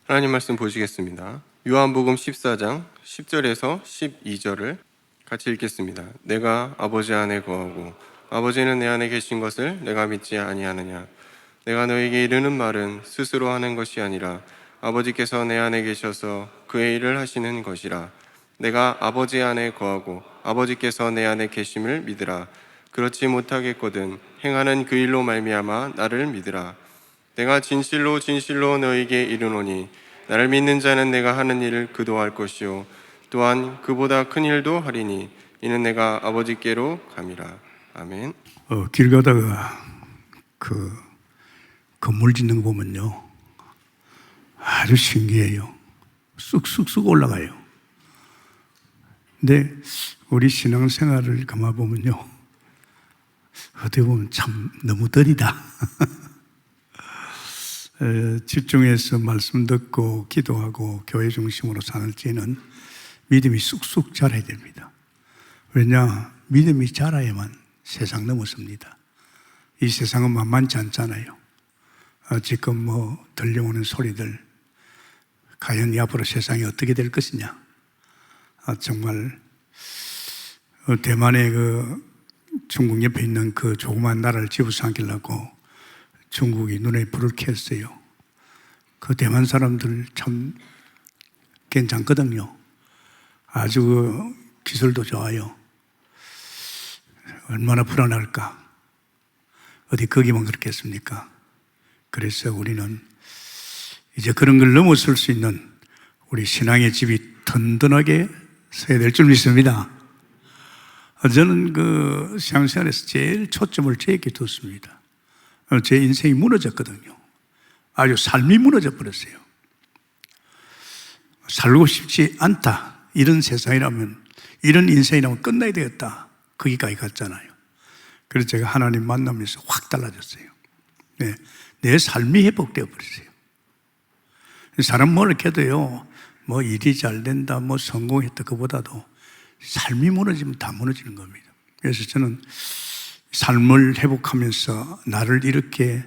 하나님 말씀 보시겠습니다. 요한복음 14장 10절에서 12절을 같이 읽겠습니다. 내가 아버지 안에 거하고 아버지는 내 안에 계신 것을 내가 믿지 아니하느냐. 내가 너에게 이르는 말은 스스로 하는 것이 아니라 아버지께서 내 안에 계셔서 그의 일을 하시는 것이라. 내가 아버지 안에 거하고 아버지께서 내 안에 계심을 믿으라. 그렇지 못하겠거든 행하는 그 일로 말미암아 나를 믿으라. 내가 진실로 진실로 너에게 이르노니 나를 믿는 자는 내가 하는 일을 그도 할 것이요 또한 그보다 큰 일도 하리니 이는 내가 아버지께로 감이라. 아멘. 길 가다가 그 건물 짓는 거 보면요 아주 신기해요. 쑥쑥쑥 올라가요. 근데 우리 신앙생활을 가만 보면요 어떻게 보면 참 너무 더디다. 집중해서 말씀 듣고 기도하고 교회 중심으로 살지는 믿음이 쑥쑥 자라야 됩니다. 왜냐? 믿음이 자라야만 세상 넘어섭니다. 이 세상은 만만치 않잖아요. 지금 들려오는 소리들, 과연 이 앞으로 세상이 어떻게 될 것이냐. 정말 대만의 중국 옆에 있는 그 조그만 나라를 집어삼키려고 중국이 눈에 불을 켰어요. 그 대만 사람들 참 괜찮거든요. 아주 기술도 좋아요. 얼마나 불안할까. 어디 거기만 그렇겠습니까? 그래서 우리는 이제 그런 걸 넘어설 수 있는 우리 신앙의 집이 든든하게 서야 될 줄 믿습니다. 저는 신앙생활에서 제일 초점을 제게 뒀습니다. 제 인생이 무너졌거든요. 아주 삶이 무너져 버렸어요. 살고 싶지 않다. 이런 세상이라면, 이런 인생이라면 끝나야 되겠다. 거기까지 갔잖아요. 그래서 제가 하나님 만나면서 확 달라졌어요. 네, 내 삶이 회복되어 버렸어요. 사람 뭘 이렇게 해도요, 일이 잘 된다, 성공했다, 그보다도 삶이 무너지면 다 무너지는 겁니다. 그래서 저는 삶을 회복하면서 나를 이렇게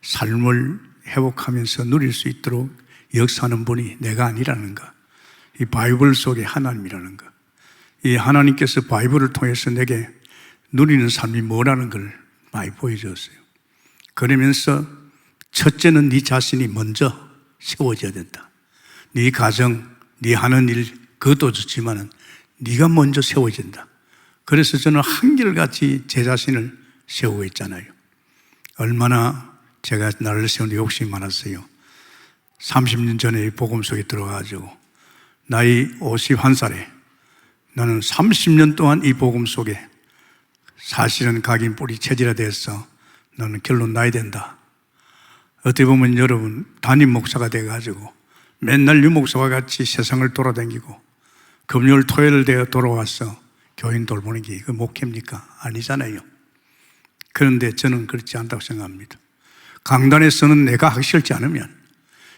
삶을 회복하면서 누릴 수 있도록 역사하는 분이 내가 아니라는 것, 이 바이블 속의 하나님이라는 것, 이 하나님께서 바이블을 통해서 내게 누리는 삶이 뭐라는 걸 많이 보여줬어요. 그러면서 첫째는 네 자신이 먼저 세워져야 된다. 네 가정, 네 하는 일 그것도 좋지만은 네가 먼저 세워진다. 그래서 저는 한결같이 제 자신을 세우고 있잖아요. 얼마나 제가 나를 세우는 욕심이 많았어요. 30년 전에 복음 속에 들어가가지고 나이 51살에 나는 30년 동안 이 복음 속에 사실은 각인 뿌리 체질화돼서 나는 결론 나야 된다. 어떻게 보면 여러분 담임 목사가 돼가지고 맨날 유목사와 같이 세상을 돌아다니고 금요일 토요일 되어 돌아와서 교인 돌보는 게 그 목회입니까? 아니잖아요. 그런데 저는 그렇지 않다고 생각합니다. 강단에서는 내가 하기 싫지 않으면,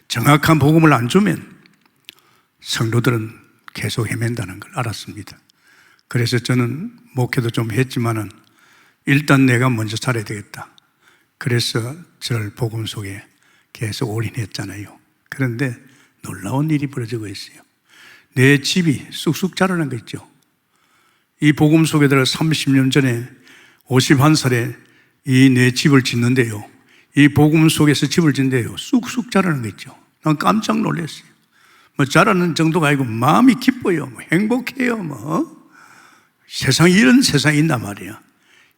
정확한 복음을 안 주면 성도들은 계속 헤맨다는 걸 알았습니다. 그래서 저는 목회도 좀 했지만은 일단 내가 먼저 살아야 되겠다. 그래서 저를 복음 속에 계속 올인했잖아요. 그런데 놀라운 일이 벌어지고 있어요. 내 집이 쑥쑥 자라는 거 있죠. 이 복음 속에 들어 30년 전에 51살에 이 내 집을 짓는데요. 이 복음 속에서 집을 짓는데요. 쑥쑥 자라는 거 있죠. 난 깜짝 놀랐어요. 자라는 정도가 아니고 마음이 기뻐요. 행복해요. 세상에 이런 세상이 있단 말이야.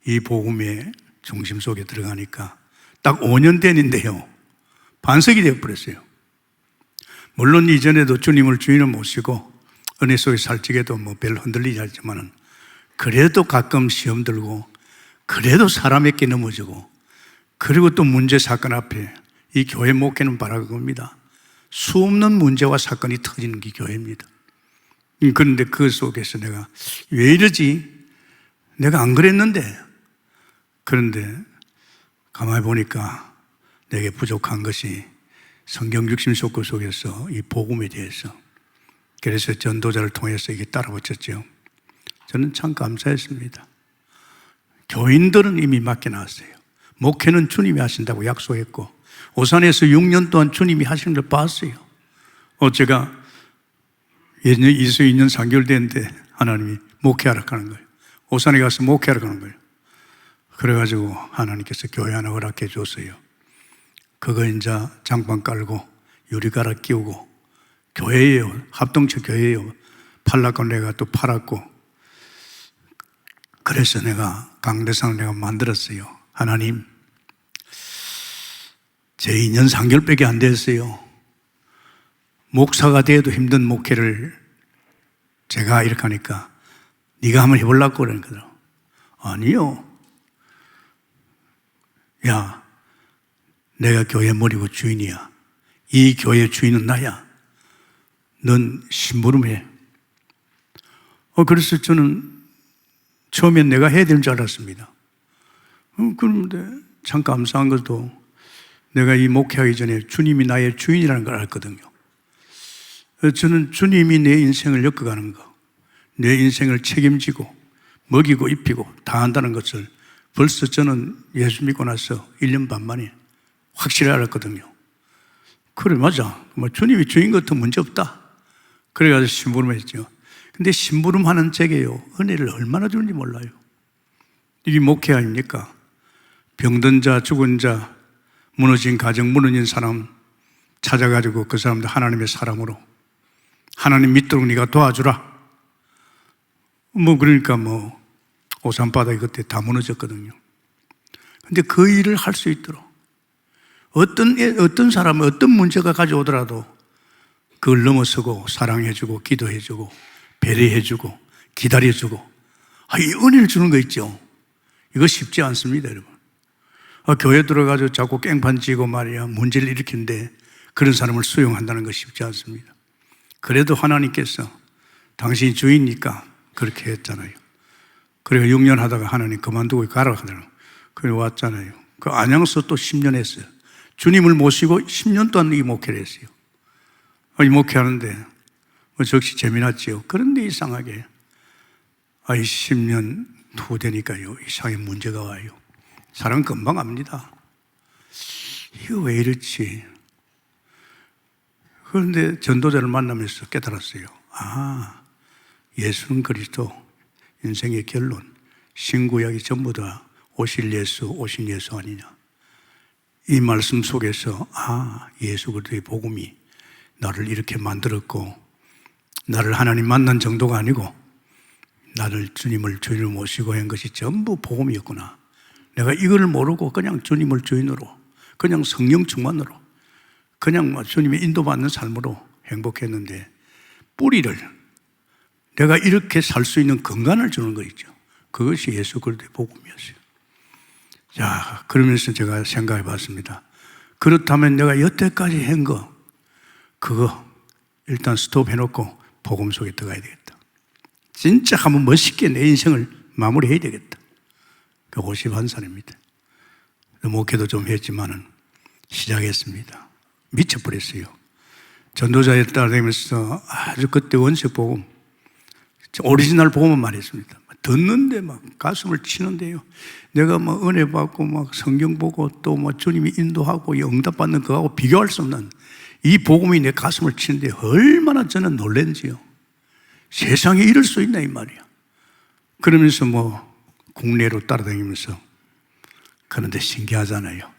이 복음의 중심 속에 들어가니까 딱 5년 된인데요. 반석이 되어버렸어요. 물론 이전에도 주님을 주인을 모시고 은혜 속에 살찌게도 별 흔들리지 않지만은 그래도 가끔 시험 들고 그래도 사람에게 넘어지고 그리고 또 문제 사건 앞에 이 교회 목회는 바라는 겁니다. 수없는 문제와 사건이 터지는 게 교회입니다. 그런데 그 속에서 내가 왜 이러지? 내가 안 그랬는데. 그런데 가만히 보니까 내게 부족한 것이 성경 60속구 속에서 이 복음에 대해서, 그래서 전도자를 통해서 이게 따라붙였죠. 저는 참 감사했습니다. 교인들은 이미 맡겨놨어요. 목회는 주님이 하신다고 약속했고 오산에서 6년 동안 주님이 하시는 걸 봤어요. 제가 예전에 이수 2년 3개월 됐는데 하나님이 목회하라 하는 거예요. 오산에 가서 목회하라 하는 거예요. 그래가지고 하나님께서 교회 하나 허락해 줬어요. 그거 이제 장판 깔고 유리가라 끼우고 교회예요. 합동체 교회예요. 팔라고 내가 또 팔았고, 그래서 내가 강대상을 내가 만들었어요. 하나님, 제 2년 3개월밖에 안 됐어요. 목사가 돼도 힘든 목회를 제가 이렇게 하니까 네가 한번 해보려고 그러는 거죠. 아니요. 야, 내가 교회 머리고 주인이야. 이 교회 주인은 나야. 넌 심부름해. 그래서 저는 처음엔 내가 해야 되는 줄 알았습니다. 그런데 참 감사한 것도 내가 이 목회하기 전에 주님이 나의 주인이라는 걸 알거든요. 저는 주님이 내 인생을 엮어가는 거, 내 인생을 책임지고 먹이고 입히고 다 한다는 것을 벌써 저는 예수 믿고 나서 1년 반 만에 확실히 알았거든요. 그래, 맞아. 주님이 주인 것도 문제없다. 그래가지고 심부름을 했죠. 근데 심부름하는 제게요, 은혜를 얼마나 주는지 몰라요. 이게 목회 아닙니까? 병든 자, 죽은 자, 무너진 가정, 무너진 사람 찾아가지고 그 사람들 하나님의 사람으로 하나님 믿도록 네가 도와주라. 그러니까 오산바닥이 그때 다 무너졌거든요. 근데 그 일을 할 수 있도록 어떤 사람은 어떤 문제가 가져오더라도 그걸 넘어서고 사랑해주고 기도해주고 배려해주고 기다려주고, 이 은혜를 주는 거 있죠. 이거 쉽지 않습니다, 여러분. 교회 들어가서 자꾸 깽판 치고 말이야 문제를 일으키는데 그런 사람을 수용한다는 거 쉽지 않습니다. 그래도 하나님께서 당신이 주인이니까 그렇게 했잖아요. 그래서 6년 하다가 하나님 그만두고 가라고 하더라고요. 그래 왔잖아요. 그 안양서 또 10년 했어요. 주님을 모시고 10년 동안 이 목회를 했어요. 이 목회하는데 적시 재미났지요. 그런데 이상하게 10년 후 되니까요, 이상하게 문제가 와요. 사람 금방 압니다. 이거 왜 이렇지? 그런데 전도자를 만나면서 깨달았어요. 예수는 그리스도, 인생의 결론, 신구약이 전부 다 오실 예수, 오신 예수 아니냐. 이 말씀 속에서 예수 그리스도의 복음이 나를 이렇게 만들었고, 나를 하나님 만난 정도가 아니고 나를 주님을 주인으로 모시고 한 것이 전부 복음이었구나. 내가 이걸 모르고 그냥 주님을 주인으로, 그냥 성령 충만으로, 그냥 주님의 인도받는 삶으로 행복했는데, 뿌리를 내가 이렇게 살 수 있는 건강을 주는 거 있죠. 그것이 예수 그리스도의 복음이었어요. 자, 그러면서 제가 생각해 봤습니다. 그렇다면 내가 여태까지 한 거, 그거 일단 스톱해놓고 복음 속에 들어가야 되겠다. 진짜 한번 멋있게 내 인생을 마무리해야 되겠다. 51살입니다. 목회도 좀 했지만은 시작했습니다. 미쳐버렸어요. 전도자에 따라 다니면서 아주 그때 원색 복음, 오리지널 복음만 말했습니다. 듣는데 막 가슴을 치는데요. 내가 은혜 받고 성경 보고 또 주님이 인도하고 응답받는 그거하고 비교할 수 없는 이 복음이 내 가슴을 치는데 얼마나 저는 놀란지요. 세상에 이럴 수 있나 이 말이야. 그러면서 국내로 따라다니면서, 그런데 신기하잖아요.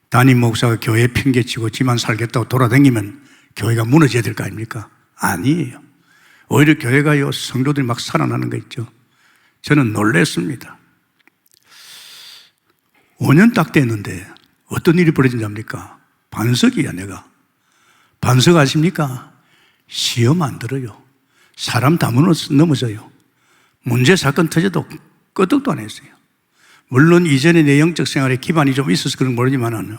담임 목사가 교회 핑계치고 지만 살겠다고 돌아다니면 교회가 무너져야 될 거 아닙니까? 아니에요. 오히려 교회가요, 성도들이 막 살아나는 거 있죠. 저는 놀랐습니다. 5년 딱 됐는데 어떤 일이 벌어진지 압니까? 반석이야, 내가. 반석 아십니까? 시험 안 들어요. 사람 다 넘어져요. 문제 사건 터져도 끄떡도 안 했어요. 물론 이전에 내 영적 생활에 기반이 좀 있어서 그런 건 모르지만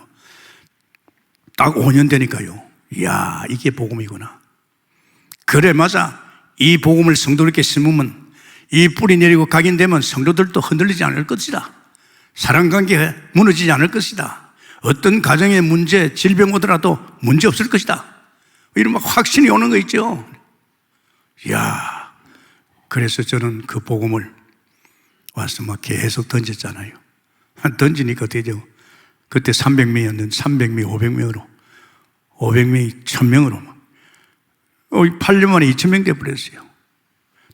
딱 5년 되니까요, 이야, 이게 복음이구나. 그래, 맞아. 이 복음을 성도들께 심으면, 이 뿌리 내리고 각인되면 성도들도 흔들리지 않을 것이다. 사랑관계 무너지지 않을 것이다. 어떤 가정의 문제, 질병 오더라도 문제 없을 것이다. 이런 확신이 오는 거 있죠. 이야, 그래서 저는 그 복음을 와서 계속 던졌잖아요. 던지니까 되죠. 그때 300명이었는데 300명, 500명으로, 500명이 1000명으로 8년 만에 2,000명 돼버렸어요.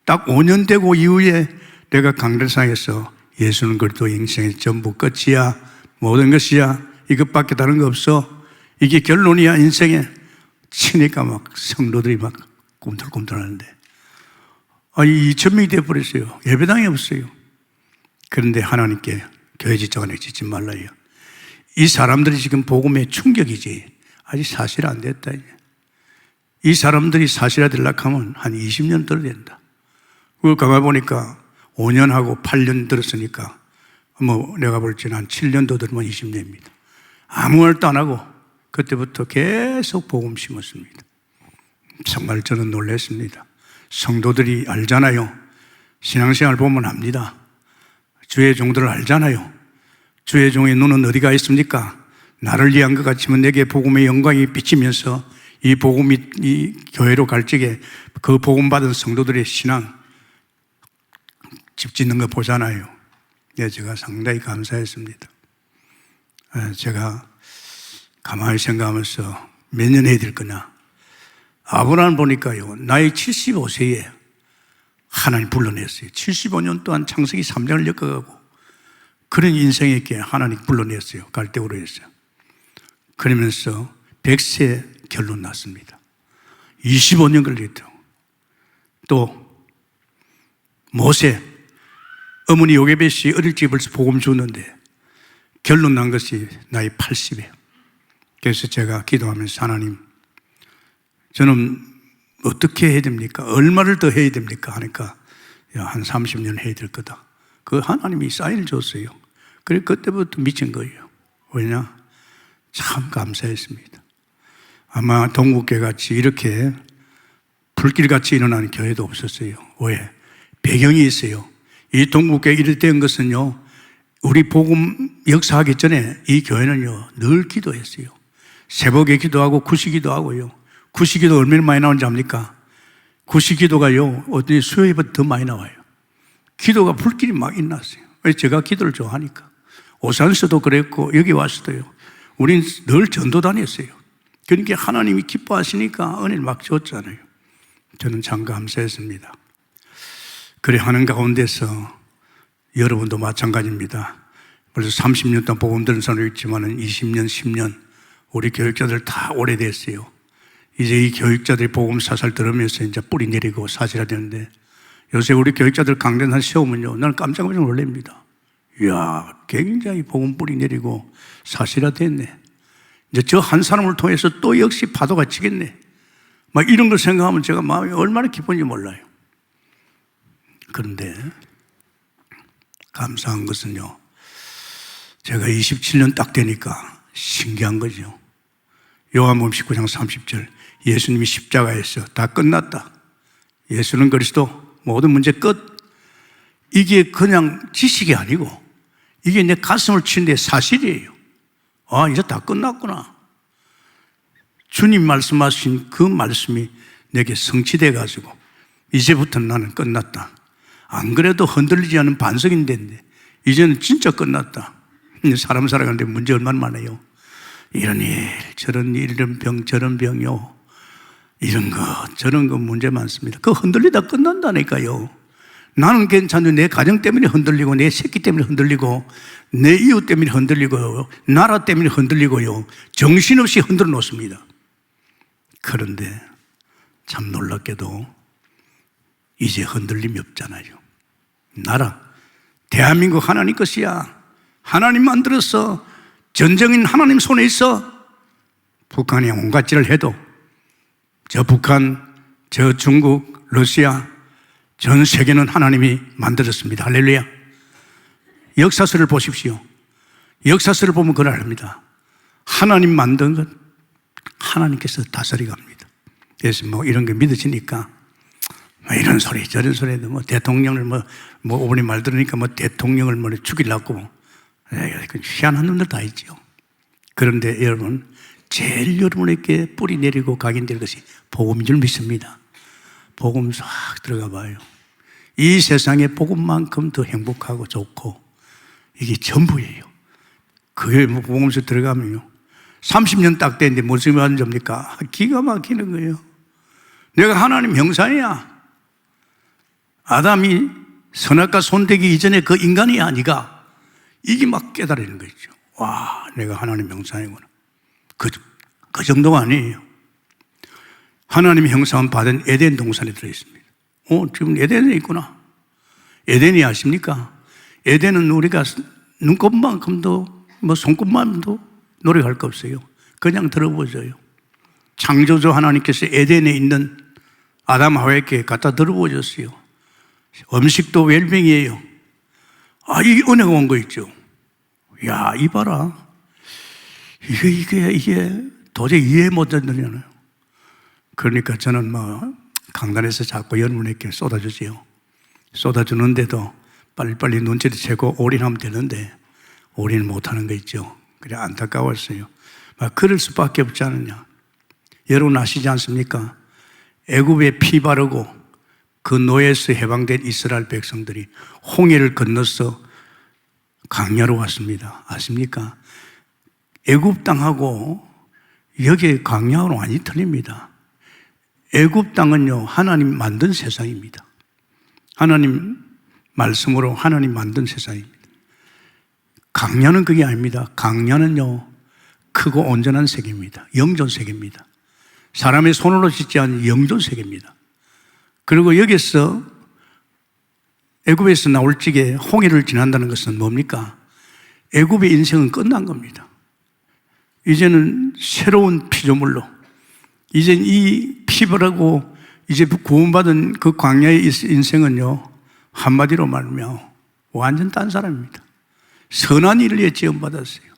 딱 5년 되고 이후에 내가 강대상에서 예수는 그래도 인생의 전부 끝이야, 모든 것이야, 이것밖에 다른 거 없어, 이게 결론이야 인생에 치니까 막 성도들이 막 꿈틀꿈틀 하는데 2,000명이 돼버렸어요. 예배당이 없어요. 그런데 하나님께 교회 짓자고 짓지 말라요. 이 사람들이 지금 복음의 충격이지 아직 사실 안 됐다. 이 사람들이 사실화 되려고 하면 한 20년 더 된다. 그걸 가만 보니까 5년 하고 8년 들었으니까 내가 볼 때는 한 7년 더 들면 20년입니다. 아무 말도 안 하고 그때부터 계속 복음 심었습니다. 정말 저는 놀랐습니다. 성도들이 알잖아요. 신앙생활 보면 압니다. 주의 종들을 알잖아요. 주의 종의 눈은 어디가 있습니까? 나를 위한 것 같지만 내게 복음의 영광이 비치면서 이 복음이 이 교회로 갈 적에 그 복음 받은 성도들의 신앙 집 짓는 거 보잖아요. 네, 제가 상당히 감사했습니다. 제가 가만히 생각하면서 몇 년 해야 될 거냐. 아브라함 보니까요, 나이 75세에 하나님 불러냈어요. 75년 동안 창세기 3장을 엮어가고 그런 인생에게 하나님 불러냈어요. 갈대우로 했어요. 그러면서 100세 결론 났습니다. 25년 걸렸더라고요. 또 모세, 어머니 요게벳이 어릴 적에 벌써 복음 줬는데 결론 난 것이 나이 80에. 그래서 제가 기도하면서 하나님, 저는 어떻게 해야 됩니까? 얼마를 더 해야 됩니까? 하니까 한 30년 해야 될 거다. 그 하나님이 사인을 줬어요. 그래 그때부터 미친 거예요. 왜냐? 참 감사했습니다. 아마 동국교 같이 이렇게 불길같이 일어나는 교회도 없었어요. 왜? 배경이 있어요. 이 동국교회 이렇게 된 것은요, 우리 복음 역사하기 전에 이 교회는요 늘 기도했어요. 새벽에 기도하고 구시기도 하고요. 구시기도 얼마나 많이 나오는지 압니까? 구시기도가요 어떤 수요일보다 더 많이 나와요. 기도가 불길이 막 일어났어요. 제가 기도를 좋아하니까. 오산서도 그랬고 여기 와서도요. 우린 늘 전도 다녔어요. 그러니까 하나님이 기뻐하시니까 은혜를 막 줬잖아요. 저는 참 감사했습니다. 그래 하는 가운데서 여러분도 마찬가지입니다. 벌써 30년 동안 복음 들은 사람도 있지만 20년, 10년 우리 교육자들 다 오래됐어요. 이제 이 교육자들이 복음 사살 들으면서 이제 뿌리 내리고 사실화되는데 요새 우리 교육자들 강단한 시험은요, 나는 깜짝 놀랍니다. 이야, 굉장히 복음 뿌리 내리고 사실화됐네. 이제 저 한 사람을 통해서 또 역시 파도가 치겠네. 막 이런 걸 생각하면 제가 마음이 얼마나 기쁜지 몰라요. 그런데 감사한 것은요, 제가 27년 딱 되니까 신기한 거죠. 요한복음 19장 30절, 예수님이 십자가에서 다 끝났다. 예수는 그리스도, 모든 문제 끝. 이게 그냥 지식이 아니고 이게 내 가슴을 치는데 사실이에요. 아, 이제 다 끝났구나. 주님 말씀하신 그 말씀이 내게 성취돼 가지고 이제부터는 나는 끝났다. 안 그래도 흔들리지 않은 반석인데 이제는 진짜 끝났다. 사람 살아가는데 문제 얼마나 많아요. 이런 일, 저런 일, 이런 병, 저런 병요. 이런 거, 저런 거 문제 많습니다. 그거 흔들리다 끝난다니까요. 나는 괜찮은데 내 가정 때문에 흔들리고 내 새끼 때문에 흔들리고 내 이웃 때문에 흔들리고요. 나라 때문에 흔들리고요. 정신없이 흔들어 놓습니다. 그런데 참 놀랍게도 이제 흔들림이 없잖아요. 나라, 대한민국 하나님 것이야. 하나님 만들었어. 전쟁인 하나님 손에 있어. 북한이 온갖 짓을 해도 저 북한, 저 중국, 러시아 전 세계는 하나님이 만들었습니다. 할렐루야. 역사서를 보십시오. 역사서를 보면 그걸 압니다. 하나님 만든 것 하나님께서 다스리 갑니다. 그래서 이런 게 믿어지니까 이런 소리 저런 소리도 대통령을 오버니 말 들으니까 대통령을 죽이려고 희한한 놈들 다 있죠. 그런데 여러분, 제일 여러분에게 뿌리 내리고 각인될 것이 복음인 줄 믿습니다. 복음 싹 들어가 봐요. 이 세상에 복음만큼 더 행복하고 좋고 이게 전부예요. 그게 복음에서 들어가면요, 30년 딱 됐는데 무슨 말인지 압니까? 기가 막히는 거예요. 내가 하나님 형상이야. 아담이 선악과 손대기 이전에 그 인간이야, 네가. 이게 막 깨달아지는 거죠. 와, 내가 하나님 형상이구나. 그 정도가 아니에요. 하나님 형상은 받은 에덴 동산에 들어있습니다. 지금 에덴에 있구나. 에덴이 아십니까? 에덴은 우리가 눈곱만큼도, 손꼽만큼도 노력할 거 없어요. 그냥 들어보셔요. 창조주 하나님께서 에덴에 있는 아담 하와에게 갖다 들어보셨어요. 음식도 웰빙이에요. 이 은혜가 온 거 있죠. 야, 이봐라. 이게 도저히 이해 못 되잖아요. 그러니까 저는 강단에서 자꾸 여러분에게 쏟아주지요. 쏟아주는데도 빨리빨리 눈치를 채고 올인하면 되는데 올인을 못하는 거 있죠. 그래 안타까웠어요. 그럴 수밖에 없지 않느냐. 여러분 아시지 않습니까? 애굽에 피 바르고 그 노예에서 해방된 이스라엘 백성들이 홍해를 건너서 광야로 왔습니다. 아십니까? 애굽 땅하고 여기 광야하고는 완전히 틀립니다. 애굽 땅은요, 하나님 만든 세상입니다. 하나님 말씀으로 하나님 만든 세상입니다. 광야는 그게 아닙니다. 광야는요, 크고 온전한 세계입니다. 영존 세계입니다. 사람의 손으로 짓지 않은 영존 세계입니다. 그리고 여기서 애굽에서 나올 적에 홍해를 지난다는 것은 뭡니까? 애굽의 인생은 끝난 겁니다. 이제는 새로운 피조물로, 이제 이 피부라고 이제 구원받은 그 광야의 인생은요, 한마디로 말하면 완전 딴 사람입니다. 선한 일을 위해 지원받았어요.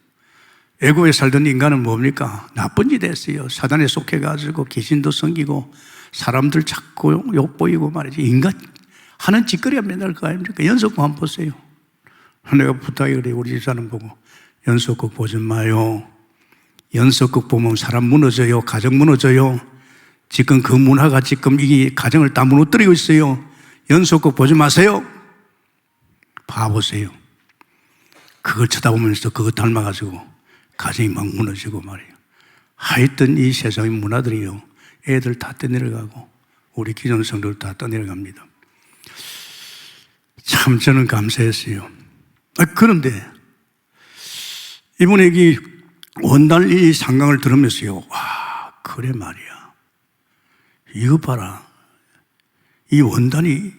애굽에 살던 인간은 뭡니까? 나쁜 짓 했어요. 사단에 속해가지고 귀신도 섬기고 사람들 자꾸 욕보이고 말이지. 인간 하는 짓거리가 맨날 그거 아닙니까? 연속곡 한번 보세요. 내가 부탁이 그래 우리 집사람 보고 연속곡 보지 마요. 연속곡 보면 사람 무너져요. 가정 무너져요. 지금 그 문화가 지금 이 가정을 다 무너뜨리고 있어요. 연속곡 보지 마세요. 봐보세요. 그걸 쳐다보면서 그거 닮아가지고 가정이 막 무너지고 말이에요. 하여튼 이 세상의 문화들이요, 애들 다 떠내려가고 우리 기존 성도들 다 떠내려갑니다. 참 저는 감사했어요. 그런데 이번에 이 원단 이 상강을 들으면서요, 와, 그래 말이야. 이거 봐라. 이 원단이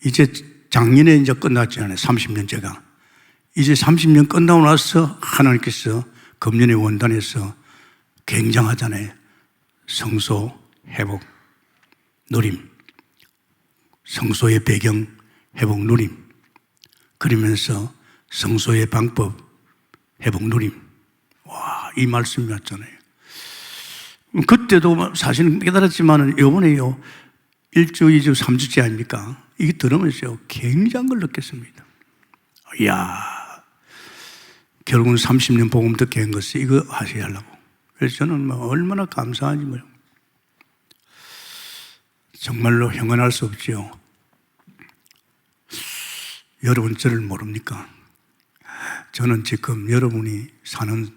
이제 작년에 이제 끝났잖아요. 30년째가. 이제 30년 끝나고 나서 하나님께서 금년의 원단에서 굉장하잖아요. 성소 회복 누림, 성소의 배경 회복 누림, 그러면서 성소의 방법 회복 누림. 와, 이 말씀이 왔잖아요. 그때도 사실은 깨달았지만 이번에요 1주, 2주, 3주째 아닙니까? 이게 들으면서 굉장한 걸 느꼈습니다. 이야, 결국은 30년 복음 듣게 한 것이 이거 하셔야 하려고. 그래서 저는 얼마나 감사한지 정말로 형언할 수 없지요. 여러분 저를 모릅니까? 저는 지금 여러분이 사는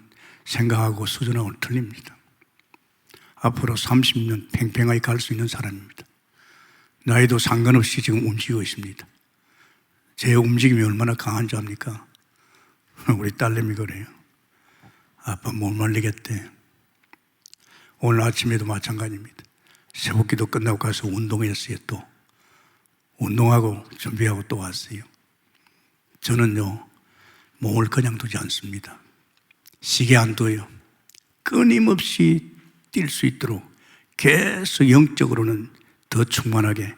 생각하고 수준하고 틀립니다. 앞으로 30년 팽팽하게 갈 수 있는 사람입니다. 나이도 상관없이 지금 움직이고 있습니다. 제 움직임이 얼마나 강한지 압니까? 우리 딸내미 그래요. 아빠 못 말리겠대. 오늘 아침에도 마찬가지입니다. 새벽기도 끝나고 가서 운동했어요. 또 운동하고 준비하고 또 왔어요. 저는요 몸을 그냥 두지 않습니다. 시계 안 둬요. 끊임없이 뛸 수 있도록 계속 영적으로는 더 충만하게,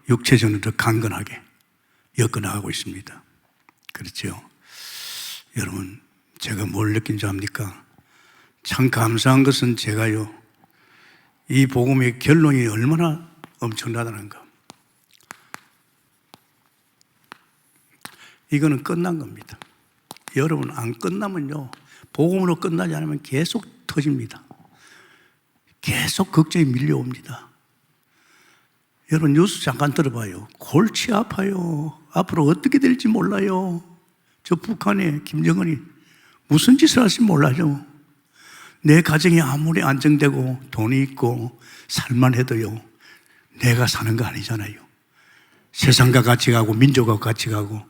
육체적으로는 더 강건하게 엮어나가고 있습니다. 그렇죠? 여러분, 제가 뭘 느낀 줄 압니까? 참 감사한 것은 제가요, 이 복음의 결론이 얼마나 엄청나다는가. 이거는 끝난 겁니다. 여러분, 안 끝나면요, 복음으로 끝나지 않으면 계속 터집니다. 계속 걱정이 밀려옵니다. 여러분, 뉴스 잠깐 들어봐요. 골치 아파요. 앞으로 어떻게 될지 몰라요. 저 북한의 김정은이 무슨 짓을 할지 몰라요. 내 가정이 아무리 안정되고 돈이 있고 살만 해도요, 내가 사는 거 아니잖아요. 세상과 같이 가고 민족과 같이 가고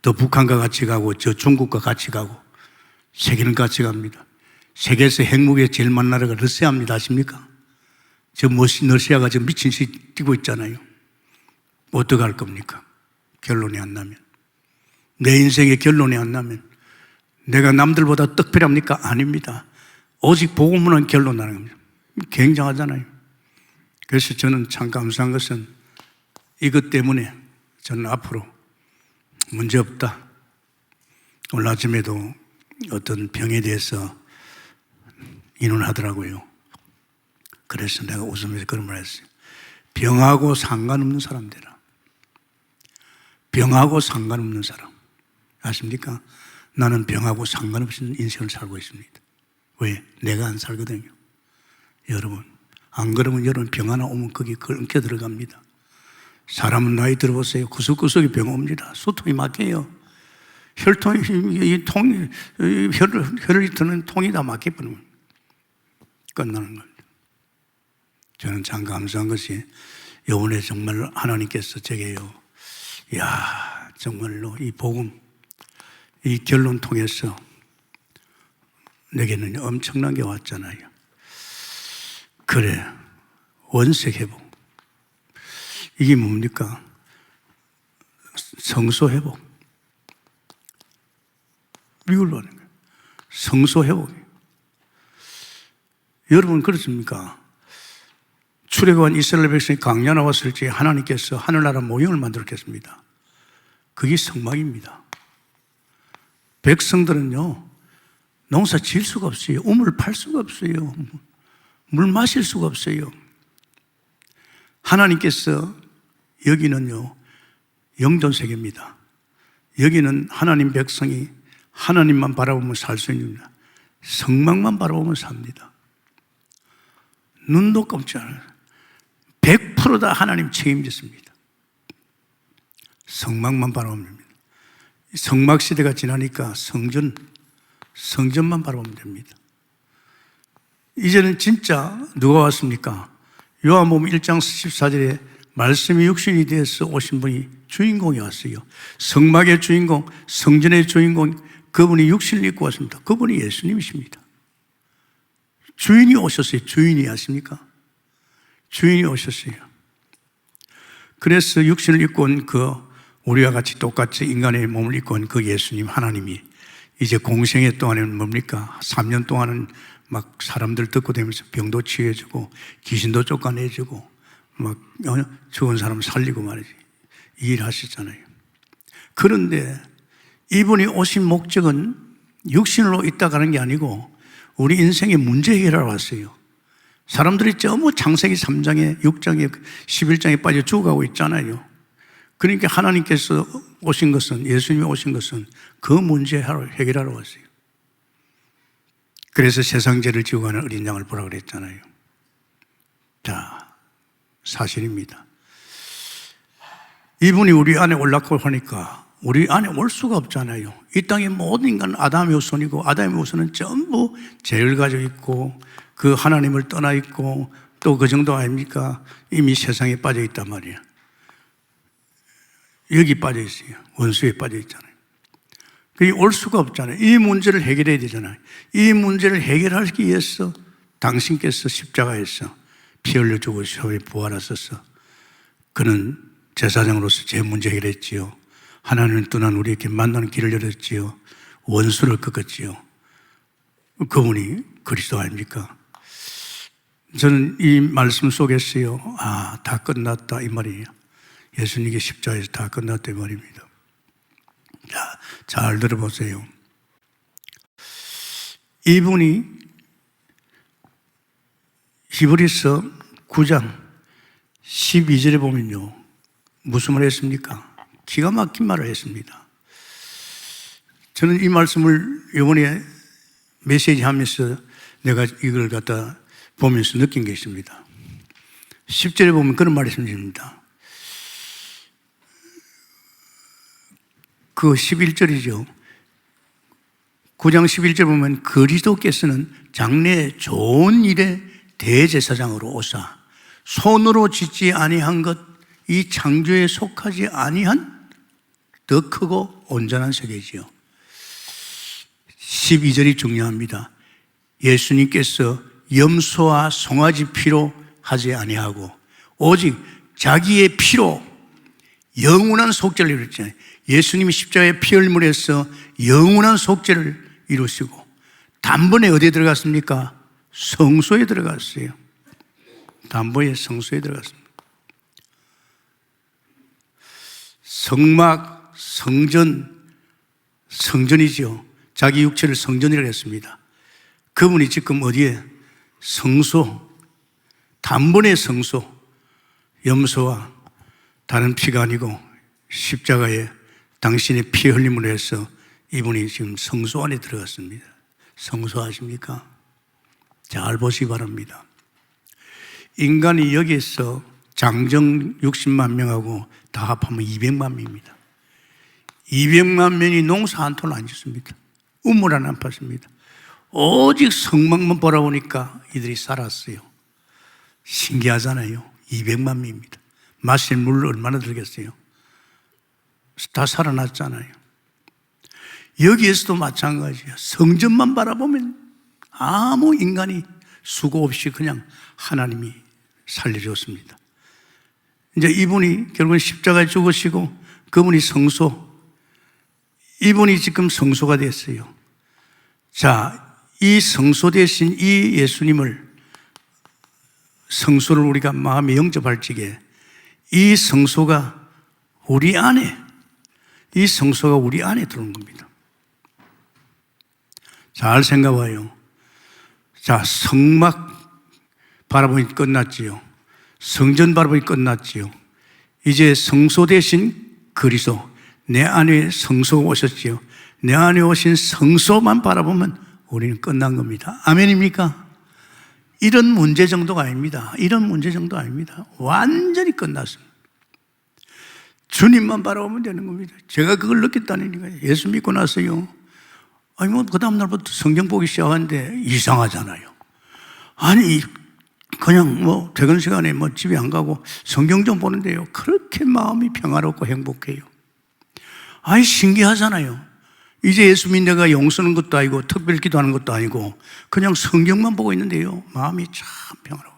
또 북한과 같이 가고 저 중국과 같이 가고 세계는 같이 갑니다. 세계에서 핵무기에 제일 많은 나라가 러시아입니다. 아십니까? 저 러시아가 지금 미친 듯이 뛰고 있잖아요. 어떻게 할 겁니까? 결론이 안 나면. 내 인생의 결론이 안 나면 내가 남들보다 특별합니까? 아닙니다. 오직 복음으로는 결론 나는 겁니다. 굉장하잖아요. 그래서 저는 참 감사한 것은 이것 때문에 저는 앞으로 문제 없다. 오늘 아침에도 어떤 병에 대해서 인원하더라고요. 그래서 내가 웃으면서 그런 말 했어요. 병하고 상관없는 사람 되라. 병하고 상관없는 사람. 아십니까? 나는 병하고 상관없이 인생을 살고 있습니다. 왜? 내가 안 살거든요. 여러분, 안 그러면 여러분 병 하나 오면 거기 엉켜 들어갑니다. 사람은 나이 들어보세요. 구석구석에 병 옵니다. 소통이 막혀요. 혈통이, 혈을 드는 통이 다 막혀버리면 끝나는 겁니다. 저는 참 감사한 것이 이번에 정말 하나님께서 제게요. 이야, 정말로 이 복음, 이 결론 통해서 내게는 엄청난 게 왔잖아요. 그래, 원색 회복. 이게 뭡니까? 성소 회복. 이걸로 하는 거예요. 성소 회복. 여러분 그렇습니까? 출애굽한 이스라엘 백성이 광야 나왔을 때 하나님께서 하늘나라 모형을 만들었겠습니다. 그게 성막입니다. 백성들은요, 농사 지을 수가 없어요. 우물 팔 수가 없어요. 물 마실 수가 없어요. 하나님께서 여기는요, 영전 세계입니다. 여기는 하나님 백성이 하나님만 바라보면 살 수 있는 성막만 바라보면 삽니다. 눈도 감지 않아요. 100% 다 하나님 책임졌습니다. 성막만 바라보면 됩니다. 성막 시대가 지나니까 성전만 바라보면 됩니다. 이제는 진짜 누가 왔습니까? 요한복음 1장 14절에 말씀이 육신이 되어서 오신 분이 주인공이 왔어요. 성막의 주인공, 성전의 주인공, 그분이 육신을 입고 왔습니다. 그분이 예수님이십니다. 주인이 오셨어요. 주인이 아십니까? 주인이 오셨어요. 그래서 육신을 입고 온 우리와 같이 똑같이 인간의 몸을 입고 온 그 예수님 하나님이 이제 공생애 동안에는 뭡니까? 3년 동안은 막 사람들 듣고 다니면서 병도 치유해주고 귀신도 쫓아내주고 막 죽은 사람 살리고 말이지. 이 일 하셨잖아요. 그런데 이분이 오신 목적은 육신으로 있다 가는 게 아니고 우리 인생의 문제 해결하러 왔어요. 사람들이 전부 창세기 3장에 6장에 11장에 빠져 죽어가고 있잖아요. 그러니까 하나님께서 오신 것은, 예수님이 오신 것은 그 문제 해결하러 왔어요. 그래서 세상 죄를 지고 가는 어린 양을 보라 그랬잖아요. 자, 사실입니다. 이분이 우리 안에 올라가고 하니까 우리 안에 올 수가 없잖아요. 이 땅의 모든 인간은 아담의 후손이고 아담의 후손은 전부 죄를 가지고 있고 그 하나님을 떠나 있고 또 그 정도 아닙니까? 이미 세상에 빠져 있단 말이에요. 여기 빠져 있어요. 원수에 빠져 있잖아요. 그게 올 수가 없잖아요. 이 문제를 해결해야 되잖아요. 이 문제를 해결하기 위해서 당신께서 십자가에서 피 흘려 죽으시고 부활하셔서 그는 제사장으로서 제 문제 해결했지요. 하나님을 떠난 우리에게 만나는 길을 열었지요. 원수를 꺾었지요. 그분이 그리스도 아닙니까? 저는 이 말씀 속에서요, 다 끝났다 이 말이에요. 예수님의 십자가에서 다 끝났다 이 말입니다. 자, 잘 들어보세요. 이분이 히브리서 9장 12절에 보면요, 무슨 말을 했습니까? 기가 막힌 말을 했습니다. 저는 이 말씀을 이번에 메시지 하면서 내가 이걸 갖다 보면서 느낀 게 있습니다. 10절에 보면 그런 말이 있습니다. 그 11절이죠. 9장 11절 보면 그리스도께서는 장래의 좋은 일의 대제사장으로 오사 손으로 짓지 아니한 것, 이 창조에 속하지 아니한 더 크고 온전한 세계지요. 12절이 중요합니다. 예수님께서 염소와 송아지 피로 하지 아니하고 오직 자기의 피로 영원한 속죄를 이루었잖아요. 예수님이 십자가에 피 흘림으로써 영원한 속죄를 이루시고 단번에 어디에 들어갔습니까? 성소에 들어갔어요. 단번에 성소에 들어갔습니다. 성막, 성전, 성전이죠. 자기 육체를 성전이라고 했습니다. 그분이 지금 어디에? 성소, 단번에 성소, 염소와 다른 피가 아니고 십자가에 당신의 피 흘림으로 해서 이분이 지금 성소 안에 들어갔습니다. 성소 아십니까? 잘 보시기 바랍니다. 인간이 여기에서 장정 60만 명하고 다 합하면 200만 명입니다. 200만 명이 농사 한 톤을 안 짓습니다. 우물 안 팠습니다. 오직 성막만 바라보니까 이들이 살았어요. 신기하잖아요. 200만 명입니다. 마실 물 얼마나 들겠어요? 다 살아났잖아요. 여기에서도 마찬가지예요. 성전만 바라보면 아무 인간이 수고 없이 그냥 하나님이 살려줬습니다. 이제 이분이 결국은 십자가에 죽으시고 그분이 성소, 이분이 지금 성소가 됐어요. 자, 이 성소 대신 이 예수님을 성소를 우리가 마음에 영접할 적에 이 성소가 우리 안에, 이 성소가 우리 안에 들어오는 겁니다. 잘 생각해봐요. 자, 성막 바라보니 끝났지요. 성전 바라보니 끝났지요. 이제 성소 대신 그리스도, 내 안에 성소가 오셨지요. 내 안에 오신 성소만 바라보면 우리는 끝난 겁니다. 아멘입니까? 이런 문제 정도가 아닙니다. 이런 문제 정도 아닙니다. 완전히 끝났습니다. 주님만 바라보면 되는 겁니다. 제가 그걸 느꼈다니까요. 예수 믿고 나서요. 아니, 그 다음날부터 성경 보기 시작하는데 이상하잖아요. 아니, 그냥 퇴근 시간에 집에 안 가고 성경 좀 보는데요. 그렇게 마음이 평화롭고 행복해요. 아니, 신기하잖아요. 이제 예수 믿는 내가 용서하는 것도 아니고 특별 기도하는 것도 아니고 그냥 성경만 보고 있는데요. 마음이 참 평화로워.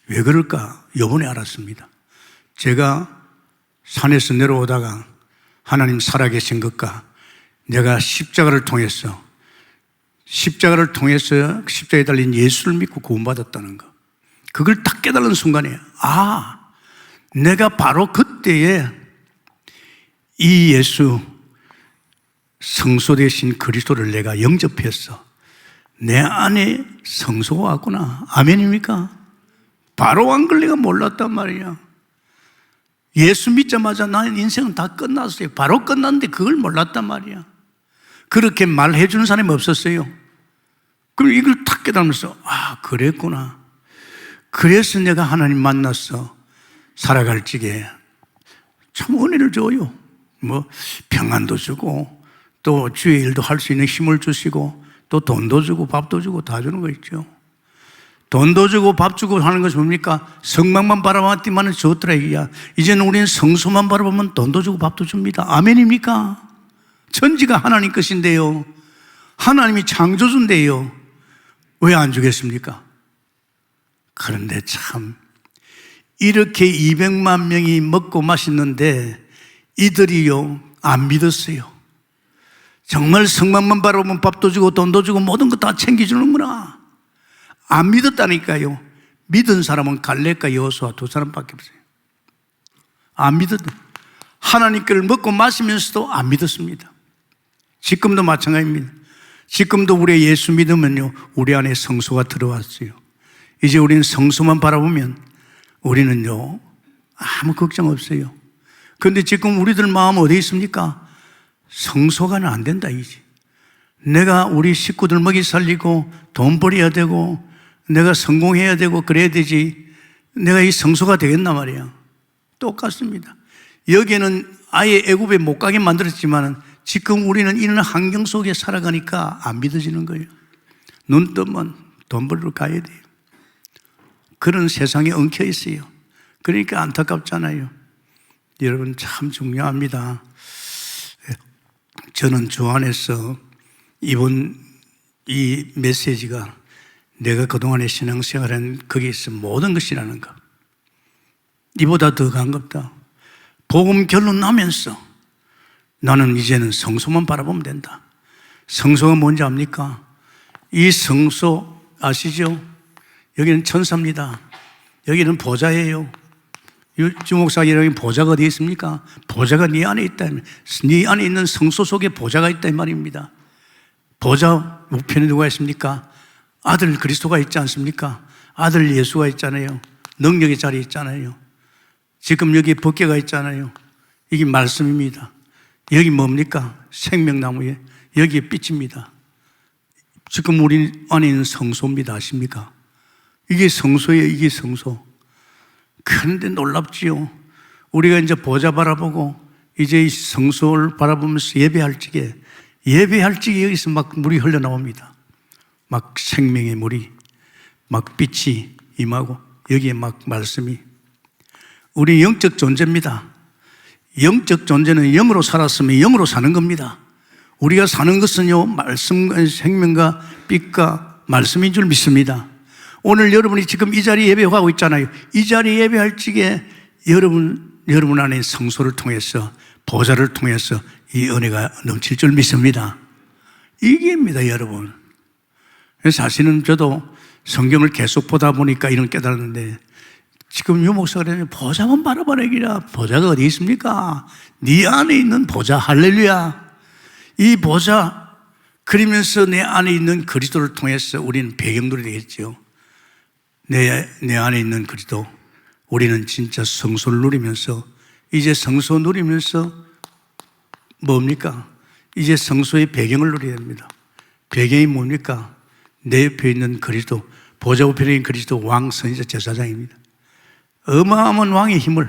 왜 그럴까? 요번에 알았습니다. 제가 산에서 내려오다가 하나님 살아계신 것과 내가 십자가를 통해서 십자가에 달린 예수를 믿고 구원받았다는 거, 그걸 딱 깨달은 순간에 내가 바로 그때에 이 예수 성소 대신 그리스도를 내가 영접했어. 내 안에 성소가 왔구나. 아멘입니까? 바로 안 걸 내가 몰랐단 말이야. 예수 믿자마자 나의 인생은 다 끝났어요. 바로 끝났는데 그걸 몰랐단 말이야. 그렇게 말해 주는 사람이 없었어요. 그럼 이걸 탁 깨달으면서 그랬구나. 그래서 내가 하나님 만나서 살아갈 적에 참 은혜를 줘요. 평안도 주고 또 주의 일도 할 수 있는 힘을 주시고 또 돈도 주고 밥도 주고 다 주는 거 있죠. 돈도 주고 밥 주고 하는 것이 뭡니까? 성막만 바라봤더니만 좋더라 이게야. 이제는 우리는 성소만 바라보면 돈도 주고 밥도 줍니다. 아멘입니까? 천지가 하나님 것인데요. 하나님이 창조주인데요. 왜 안 주겠습니까? 그런데 참 이렇게 200만 명이 먹고 마셨는데 이들이요 안 믿었어요. 정말 성막만 바라보면 밥도 주고 돈도 주고 모든 거 다 챙겨주는구나. 안 믿었다니까요. 믿은 사람은 갈렙과 여호수아 두 사람밖에 없어요. 안 믿었다. 하나님 걸 먹고 마시면서도 안 믿었습니다. 지금도 마찬가지입니다. 지금도 우리의 예수 믿으면요 우리 안에 성소가 들어왔어요. 이제 우리는 성소만 바라보면 우리는요 아무 걱정 없어요. 그런데 지금 우리들 마음 어디에 있습니까? 성소가는 안 된다 이제. 내가 우리 식구들 먹이 살리고 돈 벌여야 되고 내가 성공해야 되고 그래야 되지 내가 이 성소가 되겠나 말이야. 똑같습니다. 여기는 아예 애굽에 못 가게 만들었지만 지금 우리는 이런 환경 속에 살아가니까 안 믿어지는 거예요. 눈 뜨면 돈 벌러 가야 돼요. 그런 세상에 엉켜 있어요. 그러니까 안타깝잖아요. 여러분 참 중요합니다. 저는 주 안에서 이번 이 메시지가 내가 그동안의 신앙생활한 거기에서 모든 것이라는 것. 이보다 더 반갑다. 복음 결론 나면서 나는 이제는 성소만 바라보면 된다. 성소가 뭔지 압니까? 이 성소 아시죠? 여기는 천사입니다. 여기는 보좌예요. 주목사 여러분, 보좌가 어디 있습니까? 보좌가 네 안에 있다. 네 안에 있는 성소 속에 보좌가 있다 이 말입니다. 보좌 우편에 누가 있습니까? 아들 그리스도가 있지 않습니까? 아들 예수가 있잖아요. 능력의 자리에 있잖아요. 지금 여기 법궤가 있잖아요. 이게 말씀입니다. 여기 뭡니까? 생명나무에 여기에 빛입니다. 지금 우리 안에 있는 성소입니다. 아십니까? 이게 성소예요. 이게 성소. 그런데 놀랍지요. 우리가 이제 보좌 바라보고 이제 이 성소를 바라보면서 예배할 적에 여기서 막 물이 흘러나옵니다. 막 생명의 물이, 막 빛이 임하고 여기에 막 말씀이. 우리 영적 존재입니다. 영적 존재는 영으로 살았으면 영으로 사는 겁니다. 우리가 사는 것은요, 말씀과 생명과 빛과 말씀인 줄 믿습니다. 오늘 여러분이 지금 이 자리에 예배하고 있잖아요. 이 자리에 예배할 적에 여러분 안에 성소를 통해서, 보좌를 통해서 이 은혜가 넘칠 줄 믿습니다. 이게입니다, 여러분. 사실은 저도 성경을 계속 보다 보니까 이런 깨달았는데, 지금 유 목사가 그러면 보좌만 바라보라기라. 보좌가 어디 있습니까? 네 안에 있는 보좌, 할렐루야. 이 보좌, 그러면서 내 안에 있는 그리스도를 통해서 우리는 배경들이 되겠죠. 내 안에 있는 그리스도, 우리는 진짜 성소를 누리면서, 이제 성소 누리면서 뭡니까? 이제 성소의 배경을 누려야 됩니다. 배경이 뭡니까? 내 옆에 있는 그리스도, 보좌 우편에 있는 그리스도 왕, 선지자, 제사장입니다. 어마어마한 왕의 힘을,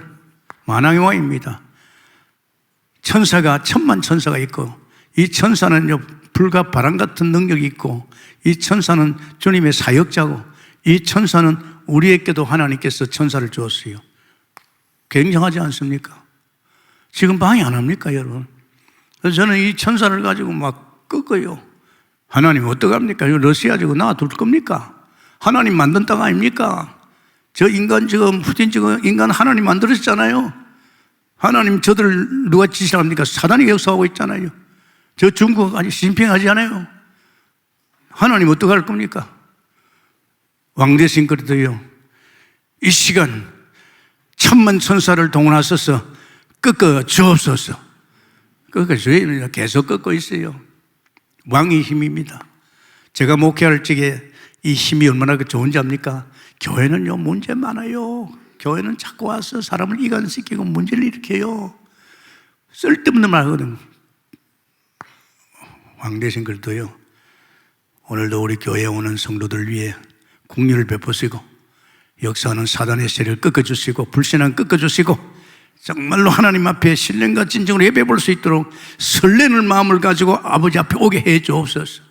만왕의 왕입니다. 천사가, 천만 천사가 있고, 이 천사는요, 불과 바람 같은 능력이 있고, 이 천사는 주님의 사역자고, 이 천사는 우리에게도 하나님께서 천사를 주었어요. 굉장하지 않습니까? 지금 방해 안 합니까, 여러분? 그래서 저는 이 천사를 가지고 막 꺾어요. 하나님 어떡합니까? 러시아 지금 놔둘 겁니까? 하나님 만든 땅 아닙니까? 저 인간 지금, 푸틴 지금 인간 하나님 만들었잖아요. 하나님 저들 누가 지시합니까? 사단이 역사하고 있잖아요. 저 중국 아니 시진핑 하지 않아요? 하나님 어떡할 겁니까? 왕 대신 그래도요, 이 시간 천만 천사를 동원하셔서 꺾어 주옵소서. 꺾어 주입니다. 계속 꺾고 있어요. 왕의 힘입니다. 제가 목회할 적에 이 힘이 얼마나 좋은지 압니까? 교회는요, 문제 많아요. 교회는 자꾸 와서 사람을 이간시키고 문제를 일으켜요. 쓸데없는 말 하거든. 왕 대신 그래도요, 오늘도 우리 교회에 오는 성도들 위해 국리를 베푸시고, 역사하는 사단의 세력을 꺾어주시고, 불신앙 꺾어주시고, 정말로 하나님 앞에 신령과 진정으로 예배 볼 수 있도록 설레는 마음을 가지고 아버지 앞에 오게 해 주옵소서.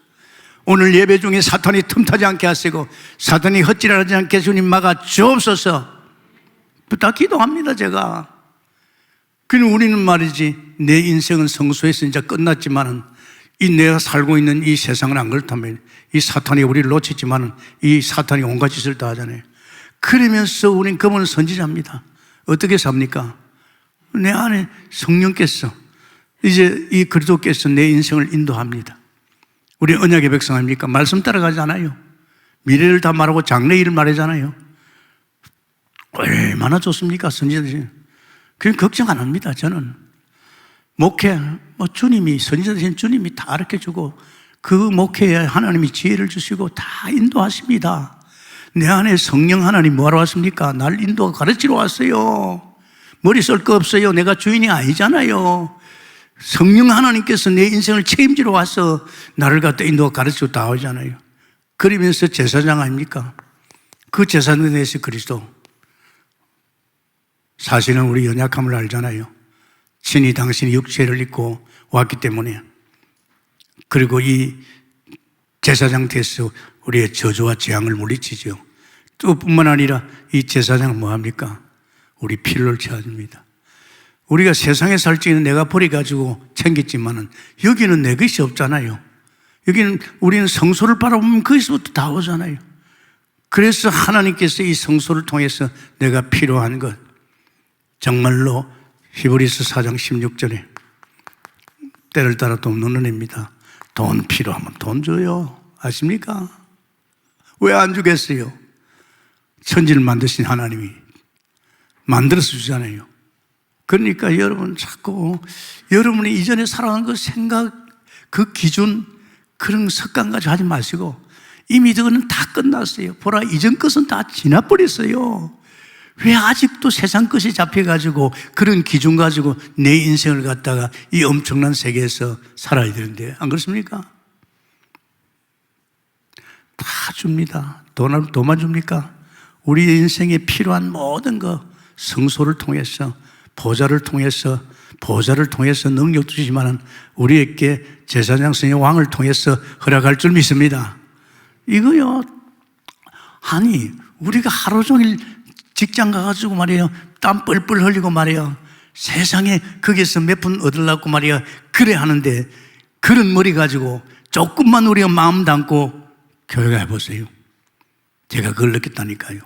오늘 예배 중에 사탄이 틈타지 않게 하시고, 사탄이 헛질하지 않게 주님 막아 주옵소서. 다 기도합니다, 제가. 그럼 우리는 말이지, 내 인생은 성소에서 이제 끝났지만은, 이 내가 살고 있는 이 세상은 안 그렇다면, 이 사탄이 우리를 놓쳤지만은, 이 사탄이 온갖 짓을 다 하잖아요. 그러면서 우린 그분은 선지자입니다. 어떻게 삽니까? 내 안에 성령께서, 이제 이 그리스도께서 내 인생을 인도합니다. 우리 언약의 백성 아닙니까? 말씀 따라가지 않아요. 미래를 다 말하고 장래일을 말하잖아요. 얼마나 좋습니까? 선지자들이. 그냥 걱정 안 합니다, 저는. 목회, 주님이, 선지자 되신 주님이 다 가르쳐주고, 그 목회에 하나님이 지혜를 주시고 다 인도하십니다. 내 안에 성령 하나님 뭐하러 왔습니까? 날 인도 가르치러 왔어요. 머리 쓸 거 없어요. 내가 주인이 아니잖아요. 성령 하나님께서 내 인생을 책임지러 와서 나를 갖다 인도 가르치고 다 오잖아요. 그러면서 제사장 아닙니까? 그 제사장에 대해서 그리스도. 사실은 우리 연약함을 알잖아요. 친히 당신이 육체를 입고 왔기 때문에. 그리고 이 제사장 돼서 우리의 저주와 재앙을 물리치죠. 또 뿐만 아니라 이 제사장은 뭐합니까? 우리 피를 채워줍니다. 우리가 세상에 살 적에는 내가 버려가지고 챙겼지만은 여기는 내 것이 없잖아요. 여기는 우리는 성소를 바라보면 거기서부터 다 오잖아요. 그래서 하나님께서 이 성소를 통해서 내가 필요한 것, 정말로 히브리서 4장 16절에 때를 따라 돈 넣는 애입니다. 돈 필요하면 돈 줘요. 아십니까? 왜 안 주겠어요? 천지를 만드신 하나님이 만들어서 주잖아요. 그러니까 여러분 자꾸 여러분이 이전에 살아온 그 생각, 그 기준, 그런 습관 가지고 하지 마시고 이미 그거는 다 끝났어요. 보라, 이전 것은 다 지나버렸어요. 왜 아직도 세상 것이 잡혀가지고 그런 기준 가지고 내 인생을 갖다가 이 엄청난 세계에서 살아야 되는데 안 그렇습니까? 다 줍니다. 돈만 줍니까? 우리 인생에 필요한 모든 거 성소를 통해서 보좌를 통해서 능력 주시지만은 우리에게 제사장 성의 왕을 통해서 허락할 줄 믿습니다. 이거요. 아니 우리가 하루 종일 직장 가가지고 말이에요. 땀 뻘뻘 흘리고 말이에요. 세상에 거기서 몇 푼 얻으려고 말이에요. 그래 하는데 그런 머리 가지고 조금만 우리가 마음 담고 교회가 해보세요. 제가 그걸 느꼈다니까요.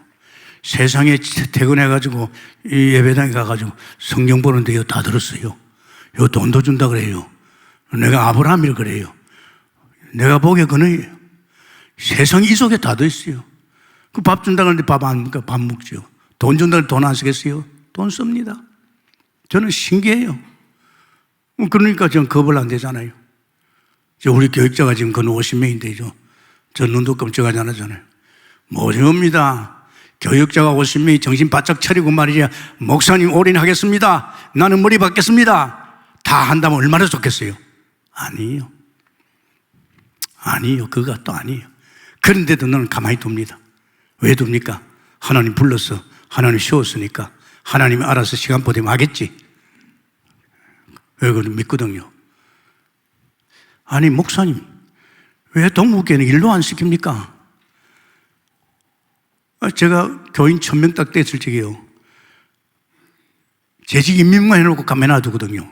세상에 퇴근해가지고 이 예배당에 가가지고 성경 보는데 이거 다 들었어요. 이거 돈도 준다 그래요. 내가 아브라함이라 그래요. 내가 보기에 그는 세상이 이 속에 다 들어있어요. 그 밥 준다 그러는데 밥 먹죠. 돈 준다 그러는데 돈 안 쓰겠어요? 돈 씁니다. 저는 신기해요. 그러니까 저는 겁을 안 되잖아요. 우리 교육자가 지금 근 50명인데 저 눈도 끔찍하지 않았잖아요. 모릅니다. 교육자가 50명이 정신 바짝 차리고 말이야. 목사님 올인하겠습니다. 나는 머리 받겠습니다. 다 한다면 얼마나 좋겠어요? 아니에요. 그것도 아니에요. 그런데도 너는 가만히 둡니다. 왜 둡니까? 하나님 불러서 하나님 쉬웠으니까 하나님이 알아서 시간 보내면 하겠지. 왜 그걸 믿거든요. 아니 목사님 왜 동국교회는 일도 안 시킵니까? 제가 교인 1000명 딱 됐을 적에요. 재직 인민만 해놓고 가만히 놔두거든요.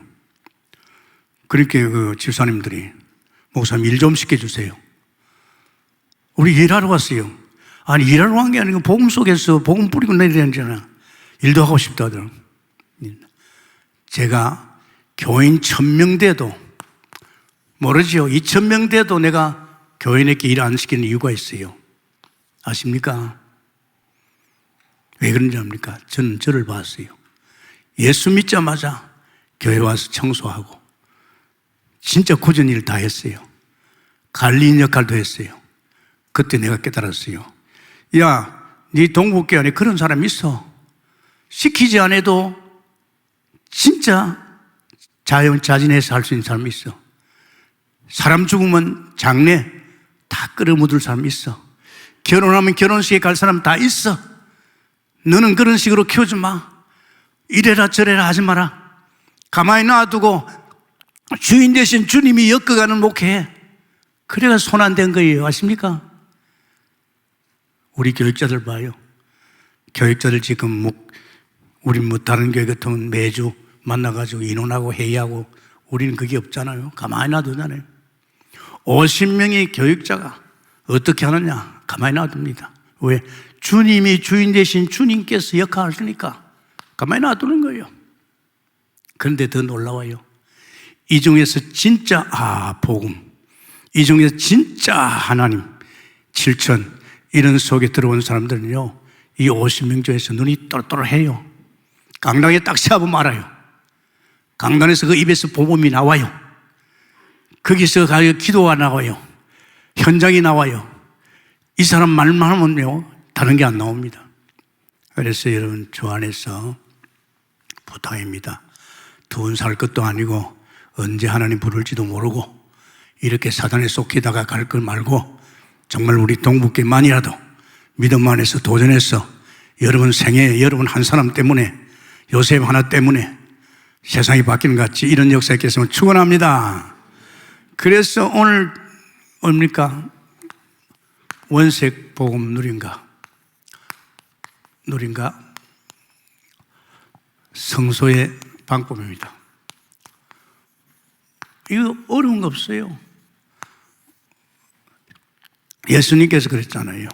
그렇게 그 집사님들이 목사님 일 좀 시켜주세요. 우리 일하러 왔어요. 아니 일하러 간 게 아니고 복음 속에서 복음 뿌리고 내리잖아. 일도 하고 싶다 하더라고요. 제가 교인 1000명 돼도 모르죠. 2000명 돼도 내가 교인에게 일 안 시키는 이유가 있어요. 아십니까? 왜 그런지 압니까? 저는 저를 봤어요. 예수 믿자마자 교회 와서 청소하고 진짜 굳은 일을 다 했어요. 관리인 역할도 했어요. 그때 내가 깨달았어요. 야, 네 동국교회 안에 그런 사람 있어. 시키지 않아도 진짜 자진해서 할 수 있는 사람이 있어. 사람 죽으면 장례 다 끌어묻을 사람 있어. 결혼하면 결혼식에 갈 사람 다 있어. 너는 그런 식으로 키우지 마. 이래라 저래라 하지 마라. 가만히 놔두고 주인 대신 주님이 엮어가는 목회해. 그래가 손 안 댄 거예요. 아십니까? 우리 교육자들 봐요. 교육자들 지금 우리 다른 교회 같은 매주 만나가지고 인원하고 회의하고 우리는 그게 없잖아요. 가만히 놔두잖아요. 50명의 교육자가 어떻게 하느냐? 가만히 놔둡니다. 왜? 주님이 주인 대신 주님께서 역할을 하시니까 가만히 놔두는 거예요. 그런데 더 놀라워요. 이 중에서 진짜 복음, 이 중에서 진짜 하나님 7천 이런 속에 들어온 사람들은요, 이 50명 중에서 눈이 또렷또렷해요. 강당에 딱 세워보면 알아요. 강단에서 그 입에서 복음이 나와요. 거기서 기도가 나와요. 현장이 나와요. 이 사람 말만 하면요 다른 게 안 나옵니다. 그래서 여러분 주 안에서 부탁입니다. 두은 살 것도 아니고 언제 하나님 부를지도 모르고 이렇게 사단에 속히다가 갈 걸 말고 정말 우리 동북교만이라도 믿음 안에서 도전해서 여러분 생에 여러분 한 사람 때문에 요셉 하나 때문에 세상이 바뀌는 것 같이 이런 역사에 있겠으면 축원합니다. 그래서 오늘 뭡니까? 원색 복음 누린가? 누린가? 성소의 방법입니다. 이거 어려운 거 없어요. 예수님께서 그랬잖아요.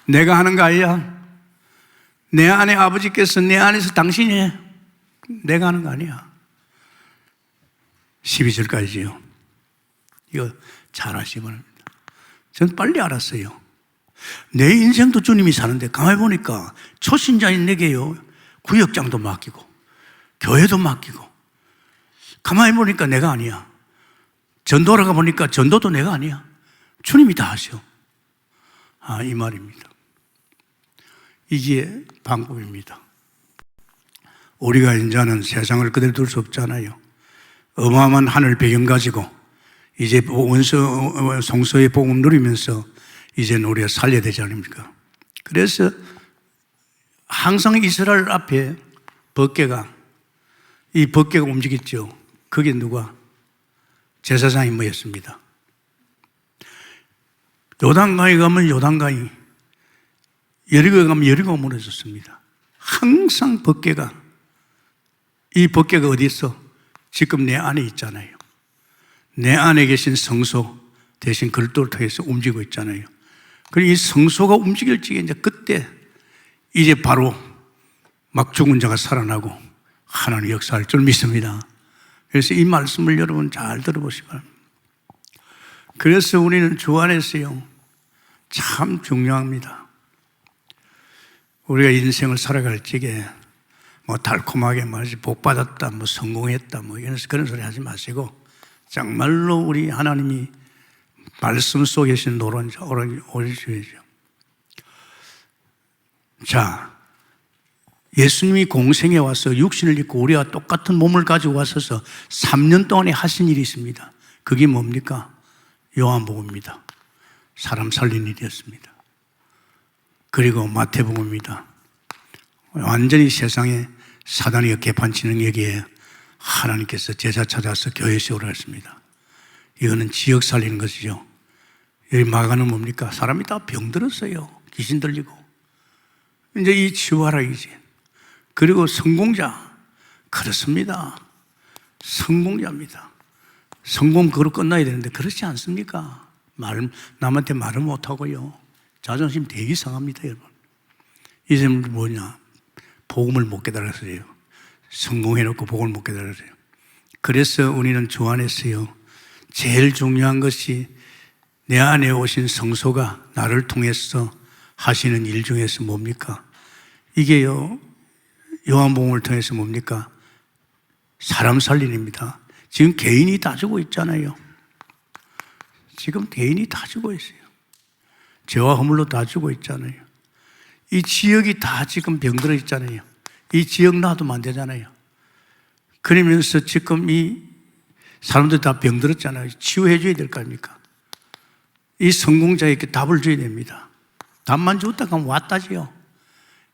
내가 하는 거 아니야. 내 안에 아버지께서 내 안에서 당신이 해. 내가 하는 거 아니야. 12절까지요. 이거 잘 하시기 바랍니다. 전 빨리 알았어요. 내 인생도 주님이 사는데 가만히 보니까 초신자인 내게요, 구역장도 맡기고 교회도 맡기고, 가만히 보니까 내가 아니야. 전도하러 가보니까 전도도 내가 아니야. 주님이 다 하셔. 이 말입니다. 이게 방법입니다. 우리가 이제는 세상을 그대로 둘 수 없잖아요. 어마어마한 하늘 배경 가지고 이제 성소의 복음 누리면서 이제는 우리가 살려야 되지 않습니까? 그래서 항상 이스라엘 앞에 이 법궤가 움직였죠. 그게 누가? 제사장이 모였습니다. 요단강에 가면 요단강이, 여리고에 가면 여리고가 무너졌습니다. 항상 이 법궤가 어디 있어? 지금 내 안에 있잖아요. 내 안에 계신 성소 대신 그리스도를 통해서 움직이고 있잖아요. 그리고 이 성소가 움직일 적에 이제 그때 이제 바로 막 죽은 자가 살아나고 하나님 역사할 줄 믿습니다. 그래서 이 말씀을 여러분 잘 들어보시기 바랍니다. 그래서 우리는 주 안에서요, 참 중요합니다. 우리가 인생을 살아갈 적에 뭐 달콤하게 말이지 복 받았다, 뭐 성공했다, 뭐 그런 소리 하지 마시고 정말로 우리 하나님이 말씀 속에 계신 노론자 오셔야죠. 자, 예수님이 공생에 와서 육신을 입고 우리와 똑같은 몸을 가지고 와서서 3년 동안에 하신 일이 있습니다. 그게 뭡니까? 요한복음입니다. 사람 살린 일이었습니다. 그리고 마태복음입니다. 완전히 세상에 사단이 개판치는 얘기에 하나님께서 제자 찾아서 교회 세우라 했습니다. 이거는 지역 살리는 것이죠. 여기 마가는 뭡니까? 사람이 다 병들었어요. 귀신 들리고. 이제 이 치유하라 이제. 그리고 성공자. 그렇습니다. 성공자입니다. 성공 그로 끝나야 되는데 그렇지 않습니까? 남한테 말을 못하고요. 자존심 되게 상합니다, 여러분. 이제 뭐냐? 복음을 못 깨달았어요. 성공해놓고 복음을 못 깨달았어요. 그래서 우리는 주 안에서요, 제일 중요한 것이 내 안에 오신 성소가 나를 통해서 하시는 일 중에서 뭡니까? 이게요, 요한복음을 통해서 뭡니까? 사람 살린입니다. 지금 개인이 다 죽어 있잖아요. 지금 개인이 다 죽어 있어요. 죄와 허물로 다 죽어 있잖아요. 이 지역이 다 지금 병들어 있잖아요. 이 지역 놔두면 안 되잖아요. 그러면서 지금 이 사람들 다 병들었잖아요. 치유해 줘야 될 거 아닙니까? 이 성공자에게 답을 줘야 됩니다. 답만 줬다 하면 왔다지요.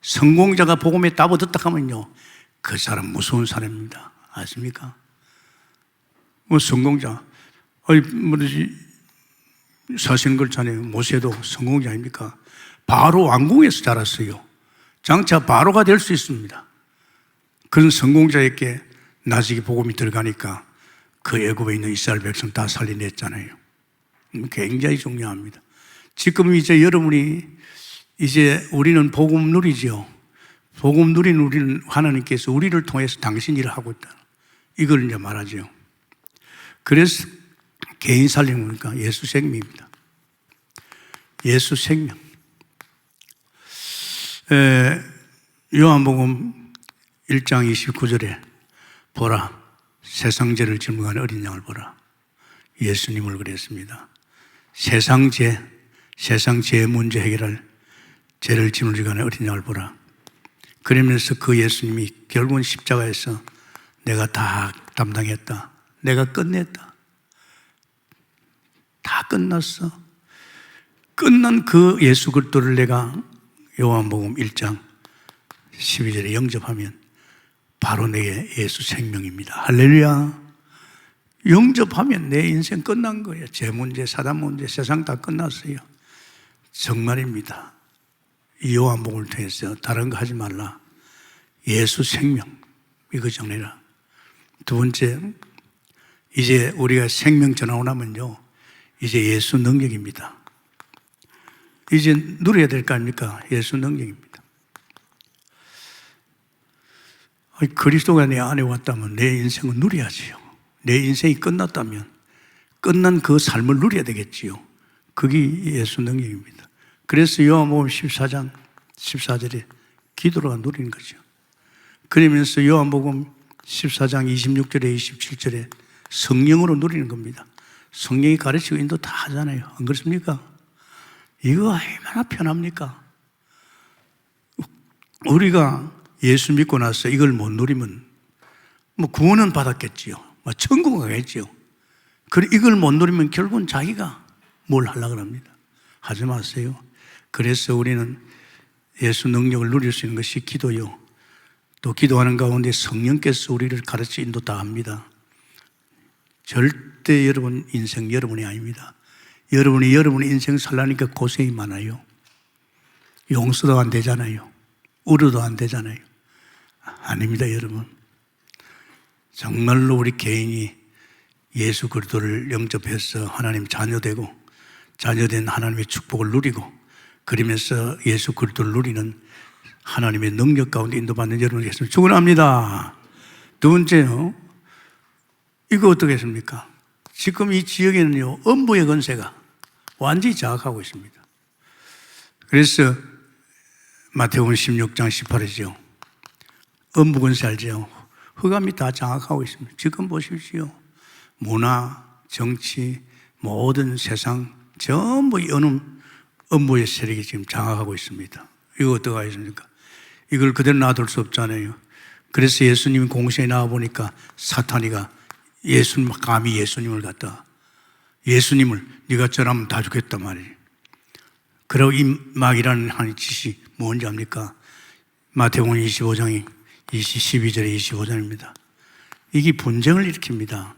성공자가 복음에 답을 듣다 하면요, 그 사람 무서운 사람입니다. 아십니까? 뭐 성공자, 사시는 걸 자네요. 모세도 성공자 아닙니까? 바로 왕궁에서 자랐어요. 장차 바로가 될 수 있습니다. 그런 성공자에게 나중에 복음이 들어가니까 그 애굽에 있는 이스라엘 백성 다 살려냈잖아요. 굉장히 중요합니다. 지금 이제 여러분이 이제 우리는 복음 누리죠. 복음 누린 우리는 하나님께서 우리를 통해서 당신 일을 하고 있다. 이걸 이제 말하죠. 그래서 개인 살림 보니까 예수 생명입니다. 예수 생명. 요한복음 1장 29절에 보라, 세상 죄를 짊어진 어린 양을 보라. 예수님을 그랬습니다. 세상 죄 문제 해결할 죄를 짊어지고 가는 어린 양을 보라. 그러면서 그 예수님이 결국은 십자가에서 내가 다 담당했다. 내가 끝냈다. 다 끝났어. 끝난 그 예수 그리스도를 내가 요한복음 1장 12절에 영접하면 바로 내게 예수 생명입니다. 할렐루야. 영접하면 내 인생 끝난 거예요. 제 문제, 사단 문제, 세상 다 끝났어요. 정말입니다. 이 요한복음을 통해서 다른 거 하지 말라. 예수 생명 이거 정해라. 두 번째, 이제 우리가 생명 전하고 나면요, 이제 예수 능력입니다. 이제 누려야 될 거 아닙니까? 예수 능력입니다. 그리스도가 내 안에 왔다면 내 인생은 누려야지요. 내 인생이 끝났다면 끝난 그 삶을 누려야 되겠지요. 그게 예수 능력입니다. 그래서 요한복음 14장 14절에 기도로가 누리는 거죠. 그러면서 요한복음 14장 26절에 27절에 성령으로 누리는 겁니다. 성령이 가르치고 인도 다 하잖아요. 안 그렇습니까? 이거 얼마나 편합니까? 우리가 예수 믿고 나서 이걸 못 누리면 뭐 구원은 받았겠지요. 뭐 천국 가겠지요. 그래 이걸 못 누리면 결국은 자기가 뭘 하려고 합니다. 하지 마세요. 그래서 우리는 예수 능력을 누릴 수 있는 것이 기도요. 또 기도하는 가운데 성령께서 우리를 가르치 인도 다 합니다. 절대 여러분 인생 여러분이 아닙니다. 여러분이 여러분의 인생 살라니까 고생이 많아요. 용서도 안 되잖아요. 울어도 안 되잖아요. 아닙니다, 여러분. 정말로 우리 개인이 예수 그리스도를 영접해서 하나님 자녀되고 자녀된 하나님의 축복을 누리고 그러면서 예수 그리스도를 누리는 하나님의 능력 가운데 인도받는 여러분이 계시면 축원합니다. 두 번째요, 이거 어떻겠습니까? 지금 이 지역에는요, 음부의 권세가 완전히 장악하고 있습니다. 그래서 마태복음 16장 18절이죠. 음부 권세 알죠? 흑암이 다 장악하고 있습니다. 지금 보십시오. 문화, 정치, 모든 세상 전부 어느 음부의 세력이 지금 장악하고 있습니다. 이거 어떻게 하겠습니까? 이걸 그대로 놔둘 수 없잖아요. 그래서 예수님이 공생에 나와보니까 사탄이가 감히 예수님을 갖다 예수님을 네가 저라면 다 죽겠단 말이에요. 그러고 이 마귀라는 하나님의 짓이 뭔지 압니까? 마태복음 25장이 12절에 25절입니다. 이게 분쟁을 일으킵니다.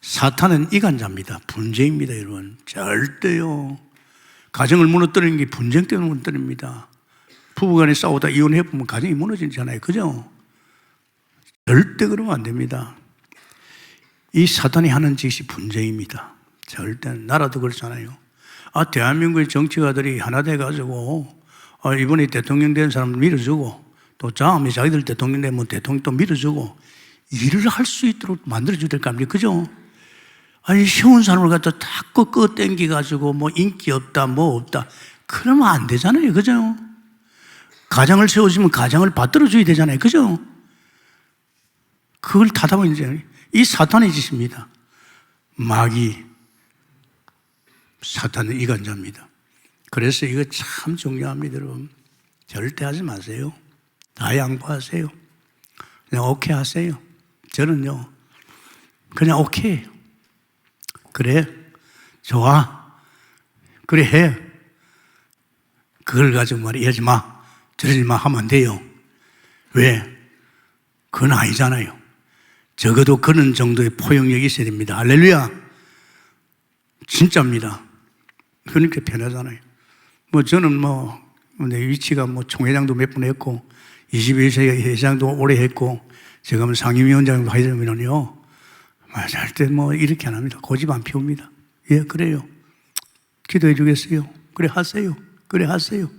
사탄은 이간자입니다. 분쟁입니다, 여러분. 절대요. 가정을 무너뜨리는 게 분쟁 때문에 무너뜨립니다. 부부간에 싸우다 이혼해보면 가정이 무너지잖아요. 그죠? 절대 그러면 안 됩니다. 이 사탄이 하는 짓이 분쟁입니다. 절대. 나라도 그렇잖아요. 대한민국의 정치가들이 하나 돼가지고, 이번에 대통령 된 사람 밀어주고, 또 다음에 자기들 대통령 되면 대통령 또 밀어주고, 일을 할 수 있도록 만들어줘야 될 거 아닙니까? 그죠? 쉬운 사람을 갖다 자꾸 땡겨가지고, 뭐 인기 없다, 뭐 없다. 그러면 안 되잖아요. 그죠? 가장을 세워주면 가장을 받들어줘야 되잖아요. 그죠? 그걸 탓하고 이제 이 사탄의 짓입니다. 마귀, 사탄은 이간자입니다. 그래서 이거 참 중요합니다, 여러분. 절대 하지 마세요. 다 양보하세요. 그냥 오케이 하세요. 저는요, 그냥 오케이. 그래, 좋아. 그래, 해. 그걸 가지고 말이야, 이러지 마, 저러지 마 하면 안 돼요. 왜? 그건 아니잖아요. 적어도 그런 정도의 포용력이 있어야 됩니다. 할렐루야. 진짜입니다. 그러니까 편하잖아요. 저는 내 위치가 총회장도 몇 번 했고, 21세 회장도 오래 했고, 지금 상임위원장도 하려면요, 절대 이렇게 안 합니다. 고집 안 피웁니다. 예, 그래요. 기도해 주겠어요. 그래, 하세요. 그래, 하세요.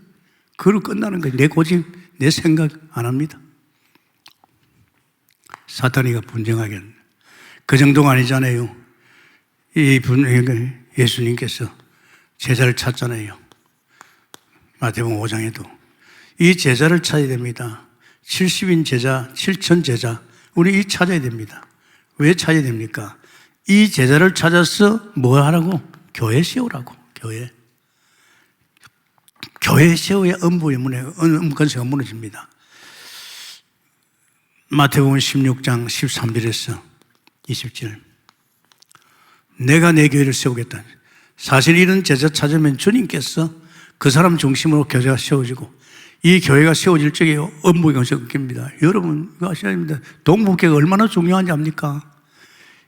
그걸로 끝나는 거예요. 내 고집, 내 생각 안 합니다. 사탄이가 분쟁하게. 그 정도가 아니잖아요. 예수님께서 제자를 찾잖아요. 마태복음 5장에도. 이 제자를 찾아야 됩니다. 70인 제자, 7천 제자. 우리 이 찾아야 됩니다. 왜 찾아야 됩니까? 이 제자를 찾아서 뭐 하라고? 교회 세우라고. 교회 세워야 음부 권세가 무너집니다. 마태복음 16장 13절에서 20절. 내가 내 교회를 세우겠다. 사실 이런 제자 찾으면 주님께서 그 사람 중심으로 교회가 세워지고 이 교회가 세워질 적에 음부의 권세가 깁니다. 여러분 이거 아셔야 됩니다. 동북교회가 얼마나 중요한지 압니까?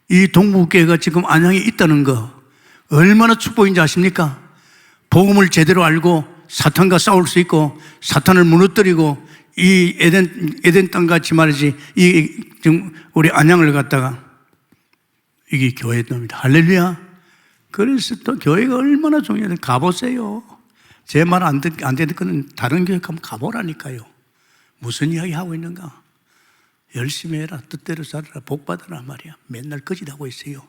이 동북교회가 지금 안양에 있다는 거 얼마나 축복인지 아십니까? 복음을 제대로 알고 사탄과 싸울 수 있고 사탄을 무너뜨리고 이 에덴 땅같이 말이지 지금 우리 안양을 갖다가 이게 교회입니다. 할렐루야. 그래서 또 교회가 얼마나 중요한지 가보세요. 제 말 안 되는 거는 다른 교회 가면 가보라니까요. 무슨 이야기 하고 있는가? 열심히 해라. 뜻대로 살아라. 복 받아라 말이야. 맨날 거짓하고 있어요.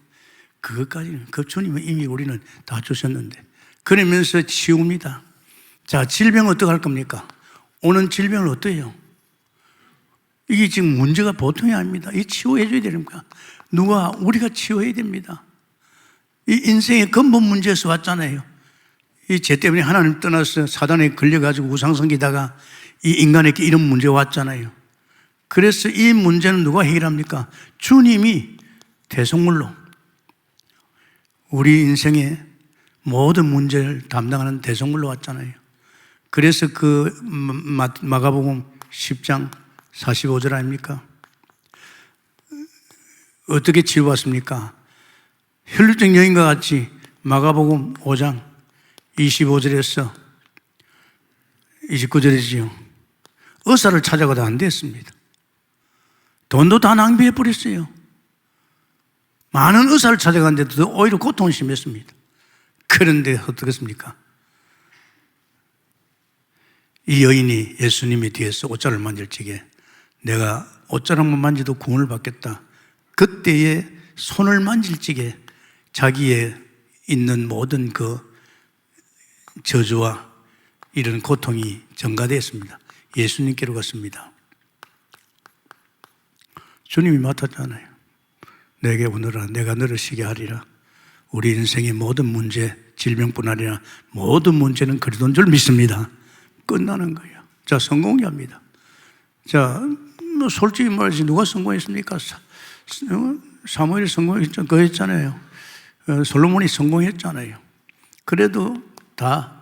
그것까지는 그 주님은 이미 우리는 다 주셨는데 그러면서 치웁니다. 자, 질병 어떻게 할 겁니까? 오는 질병을 어떻게 해요? 이게 지금 문제가 보통이 아닙니다. 이 치유해 줘야 됩니까? 우리가 치유해야 됩니다. 이 인생의 근본 문제에서 왔잖아요. 이 죄 때문에 하나님 떠나서 사단에 걸려가지고 우상숭배다가 이 인간에게 이런 문제가 왔잖아요. 그래서 이 문제는 누가 해결합니까? 주님이 대속물로 우리 인생의 모든 문제를 담당하는 대속물로 왔잖아요. 그래서 그 마가복음 10장 45절 아닙니까? 어떻게 치유받습니까? 혈루증 여인과 같이 마가복음 5장 25절에서 29절이지요. 의사를 찾아가도 안 됐습니다. 돈도 다 낭비해 버렸어요. 많은 의사를 찾아갔는데도 오히려 고통이 심했습니다. 그런데 어떻겠습니까? 이 여인이 예수님의 뒤에서 옷자를 만질 적에 내가 옷자를 한번 만져도 구원을 받겠다. 그때에 손을 만질 적에 자기의 있는 모든 그 저주와 이런 고통이 전가되었습니다. 예수님께로 갔습니다. 주님이 맡았잖아요. 내게 오너라. 내가 너를 쉬게 하리라. 우리 인생의 모든 문제, 질병뿐 아니라 모든 문제는 그리던 줄 믿습니다. 끝나는 거예요. 자, 성공합니다. 자, 뭐 솔직히 말해서 누가 성공했습니까? 사무엘이 성공했잖아요. 솔로몬이 성공했잖아요. 그래도 다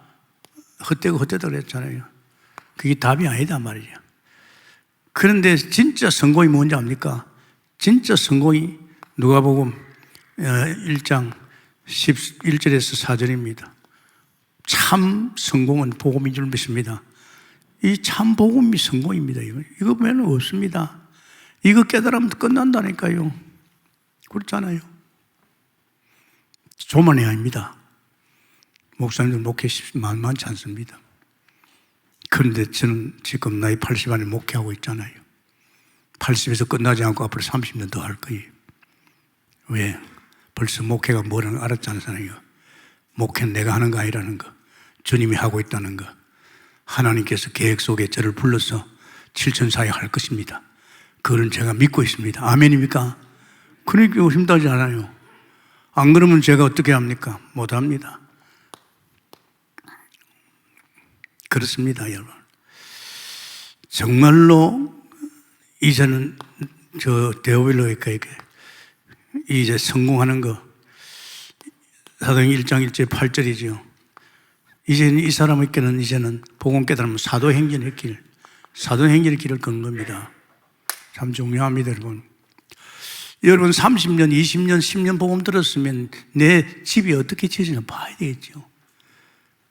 헛되고 헛되다 그랬잖아요. 그게 답이 아니다 말이에요. 그런데 진짜 성공이 뭔지 압니까? 진짜 성공이 누가복음 1장 11절에서 4절입니다. 참 성공은 복음인 줄 믿습니다. 이 참 복음이 성공입니다. 이거 외에는 없습니다. 이거 깨달으면 끝난다니까요. 그렇잖아요. 조만이 아닙니다. 목사님들 목회 만만치 않습니다. 그런데 저는 지금 나이 80 안에 목회하고 있잖아요. 80에서 끝나지 않고 앞으로 30년 더 할 거예요. 왜? 벌써 목회가 뭐라는 거 알았잖아요. 목회는 내가 하는 거 아니라는 거, 주님이 하고 있다는 거, 하나님께서 계획 속에 저를 불러서 7천사에 할 것입니다. 그걸 제가 믿고 있습니다. 아멘입니까? 그러니까 힘들지 않아요. 안 그러면 제가 어떻게 합니까? 못합니다. 그렇습니다, 여러분. 정말로 이제는 저 데오빌로에게 이제 성공하는 거 사도행 1장 1절 8절이죠. 이제는 이 사람에게는 이제는 복음 깨달으면 사도행전의 길, 사도행전의 길을 걷는 겁니다. 참 중요합니다, 여러분. 여러분 30년, 20년, 10년 복음 들었으면 내 집이 어떻게 지어지나 봐야 되겠죠.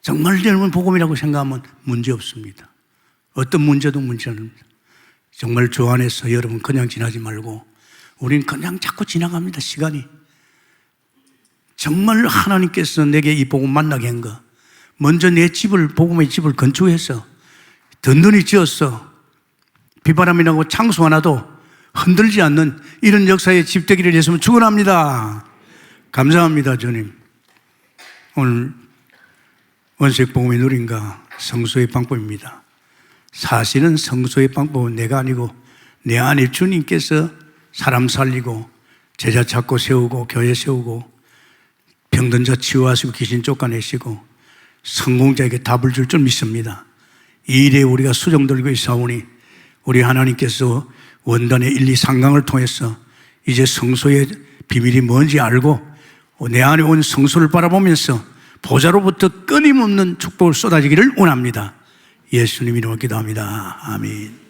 정말 여러분 복음이라고 생각하면 문제 없습니다. 어떤 문제도 문제 아닙니다. 정말 주 안에서 여러분 그냥 지나지 말고 우리는 그냥 자꾸 지나갑니다. 시간이. 정말 하나님께서 내게 이 복음 만나게 한 거. 먼저 내 집을, 복음의 집을 건축해서 든든히 지었어. 비바람이 나고 창수가 나도 흔들지 않는 이런 역사의 집 되기를 위해서 축원합니다. 감사합니다, 주님. 오늘 원색 복음의 누린가 성소의 방법입니다. 사실은 성소의 방법은 내가 아니고 내 안에 주님께서 사람 살리고 제자 찾고 세우고 교회 세우고 병든 자 치유하시고 귀신 쫓아내시고 성공자에게 답을 줄 줄 믿습니다. 이 일에 우리가 수종 들고 있사오니 우리 하나님께서 원단의 1, 2, 3강을 통해서 이제 성소의 비밀이 뭔지 알고 내 안에 온 성소를 바라보면서 보좌로부터 끊임없는 축복을 쏟아지기를 원합니다. 예수님 이름으로 기도합니다. 아멘.